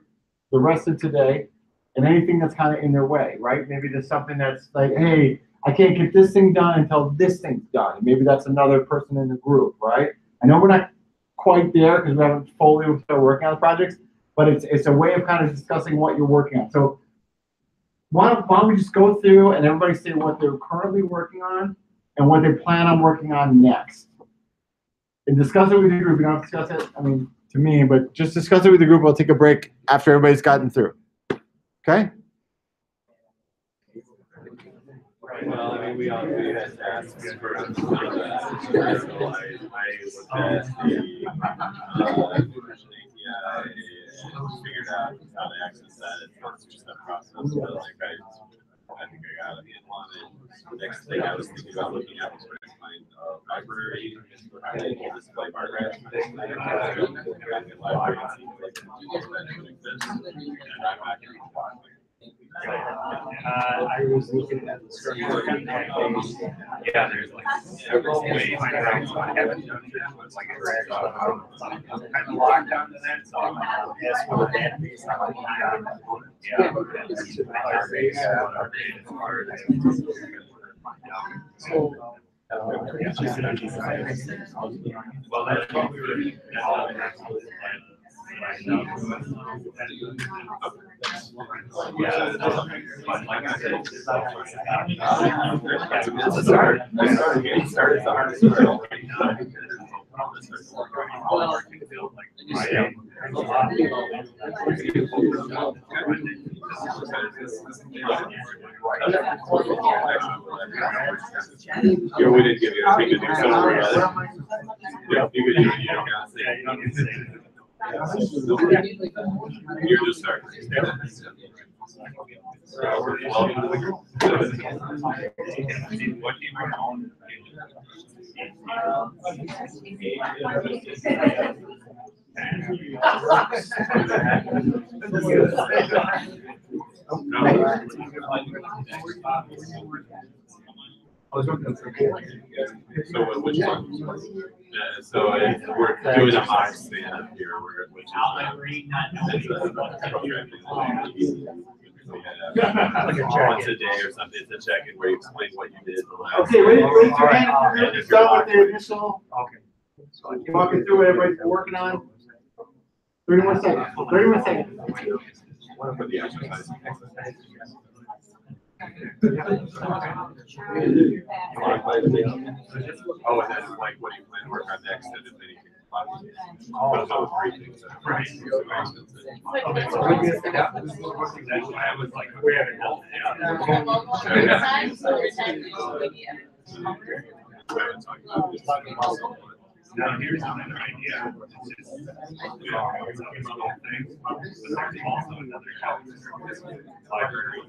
the rest of today, and anything that's kind of in their way, right? Maybe there's something that's like, hey, I can't get this thing done until this thing's done. Maybe that's another person in the group, right? I know we're not quite there because we haven't fully started working on the projects, but it's a way of kind of discussing what you're working on. So why don't we just go through and everybody say what they're currently working on and what they plan on working on next. And discuss it with the group. We don't have to discuss it, I mean, to me, but just discuss it with the group. We'll take a break after everybody's gotten through. Okay? Well, I mean, we had asked for so I looked at the figured out how to access that. It's not just that process. But like I think I got it in one. The next thing I was thinking about looking at was trying to find a library and display markers. I was looking at the structure on that page. Yeah, there's like several ways I haven't done it. It's like a drag kind of locked onto that. So I'm yes, for the database. Yeah, well, that's what we were. Yeah, but like I said, it's a start. Getting started is the hardest part. Yeah, we didn't give you a thing to do somewhere else. Yeah, you could do it, you don't gotta say. You're just starting. So which one? So we're doing a mock stand up here, which is once a day or something. It's a check-in where you explain what you did. Okay, raise your hand if you're going to start with the initial. Okay. You walking through what everybody's been working on. 31 seconds. 31 seconds. For the exercise. Oh, and then like what do you plan to work on next and if anything. Those are the three things that are right. I was like, we haven't done Now, here's another idea. It's just, it's a small thing, but there's also another library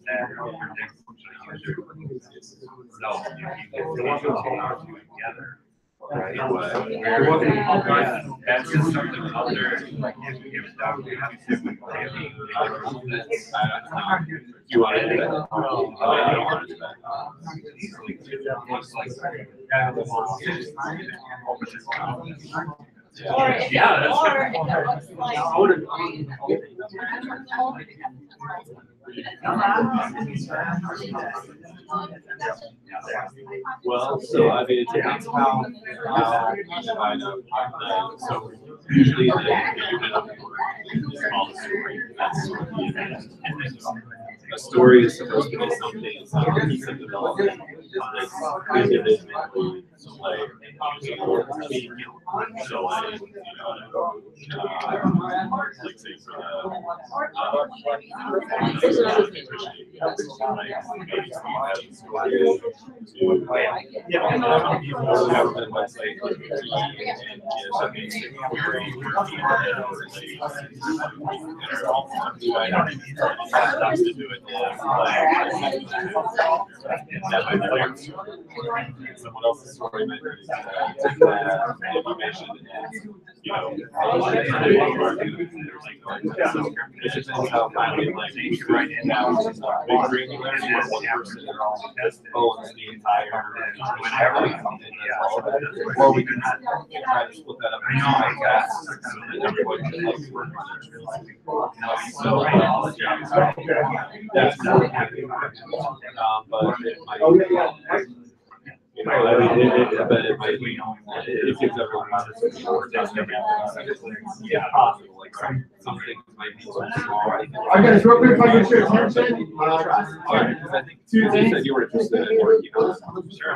that predicts the user. So if you get these two together, right? That's just something out there. If You want to do that? I don't want to do that. Yeah, that's Well, so I mean, it depends how you divide up so usually the unit of the work is called a story. That's sort of the event. A story is supposed to be something, it's not a piece of development that's individually like using or speaking. So like, like say for someone else's story might be take that information and so it depends how finally like you can write it down big granularity of one person owns the entire or we can try to split that up into five tasks so that everyone can like work on it. So that's but it might I mean, but it might be, it gives everyone yeah, possible. Like some things might be so small. I guess real quick, if I can share attention. Because I think you said you were interested in working on sure.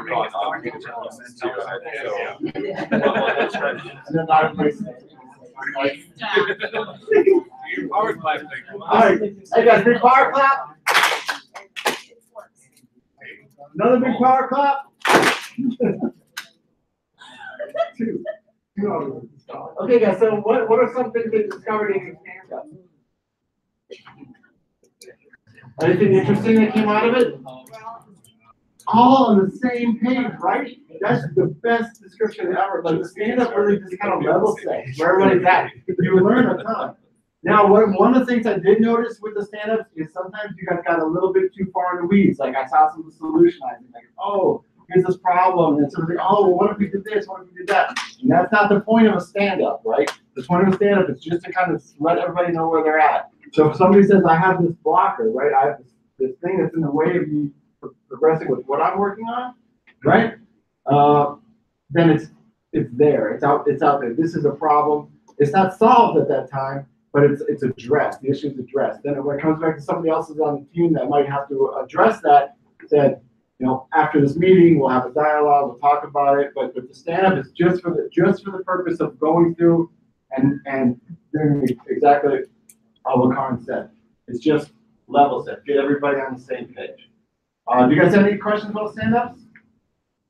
All right, hey guys, big power clap. Another big power clap. Two. Okay, guys. So, what are some things that you discovered in your stand-up? Anything interesting that came out of it? All on the same page, right? That's the best description ever. Like the stand-up really just kind of level sets where everybody's at. You learn a ton. Now, one of the things I did notice with the stand-ups is sometimes you guys got a little bit too far in the weeds. Like I saw some solutionizing, like, oh, here's this problem, and somebody, oh, well, what if we did this? What if we did that? And that's not the point of a stand-up, right? The point of a stand-up is just to kind of let everybody know where they're at. So if somebody says, I have this blocker, right? I have this thing that's in the way of me progressing with what I'm working on, right? Then it's there. It's out there. This is a problem. It's not solved at that time, but it's addressed. The issue is addressed. Then when it comes back to somebody else on the team that might have to address that, said, after this meeting, we'll have a dialogue, we'll talk about it, but the stand-up is just for the purpose of going through and doing exactly what Karin said. It's just level set, get everybody on the same page. Do you guys have any questions about stand-ups?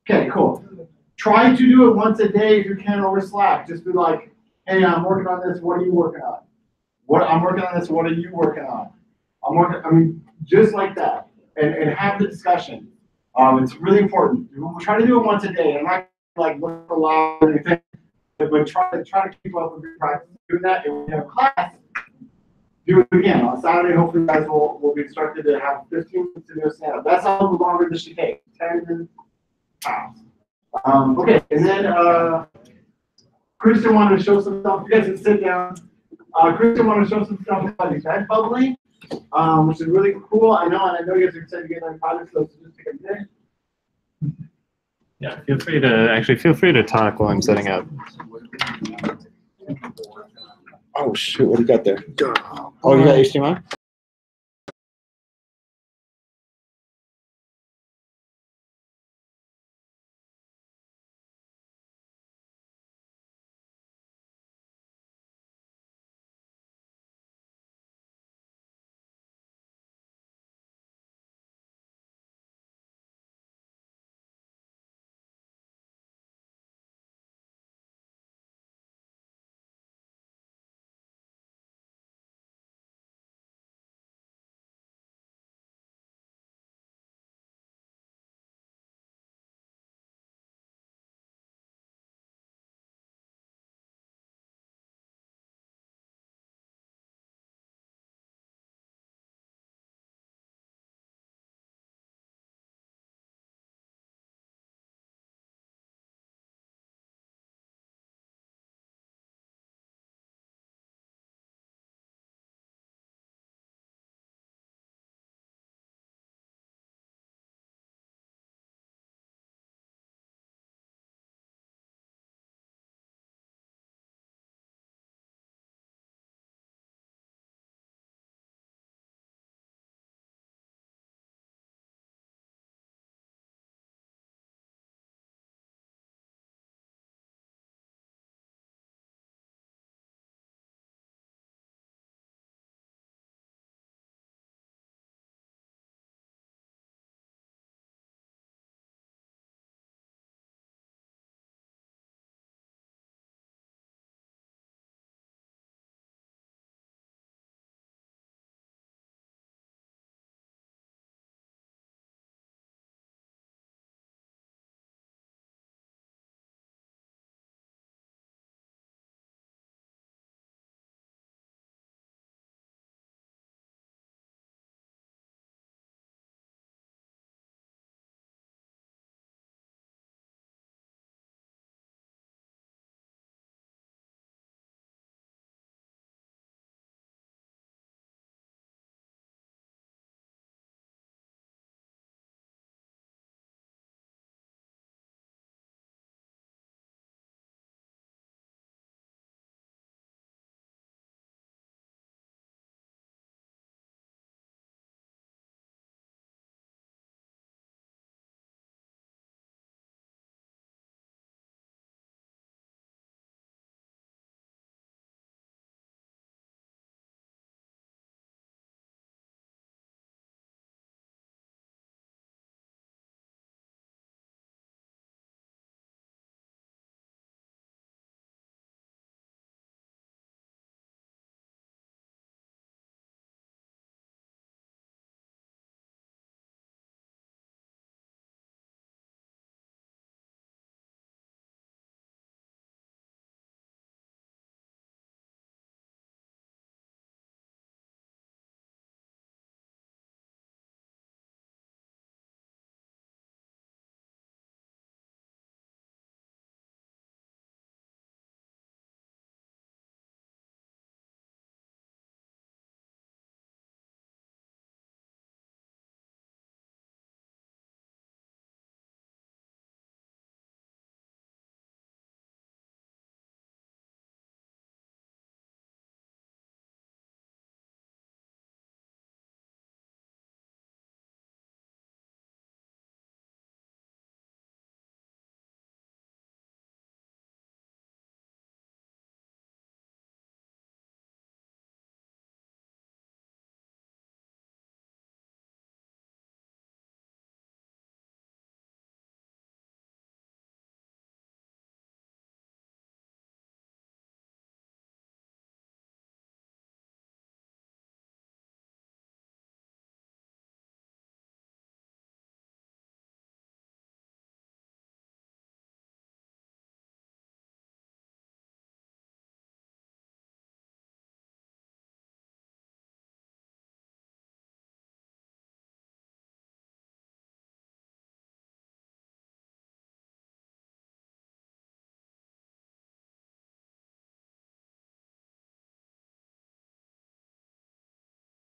Okay, cool. Try to do it once a day if you can over Slack. Just be like, hey, I'm working on this, what are you working on? I'm working on this, what are you working on? Just like that, and have the discussion. It's really important. We'll try to do it once a day. I'm not like look for loud or anything, but try to keep up with your practice doing that. And when we have class, do it again on Saturday. Hopefully, you guys will be instructed to have 15 minutes to do a stand-up. That's how longer this should take. 10 minutes. Okay, and then Kristen wanted to show some stuff. You guys can sit down. Kristen wanted to show some stuff about event bubbling. Which is really cool. I know you guys are excited to get on projects, so just take a minute. Yeah, feel free to talk while I'm setting up. Oh shoot, what do you got there? Oh, you got HDMI?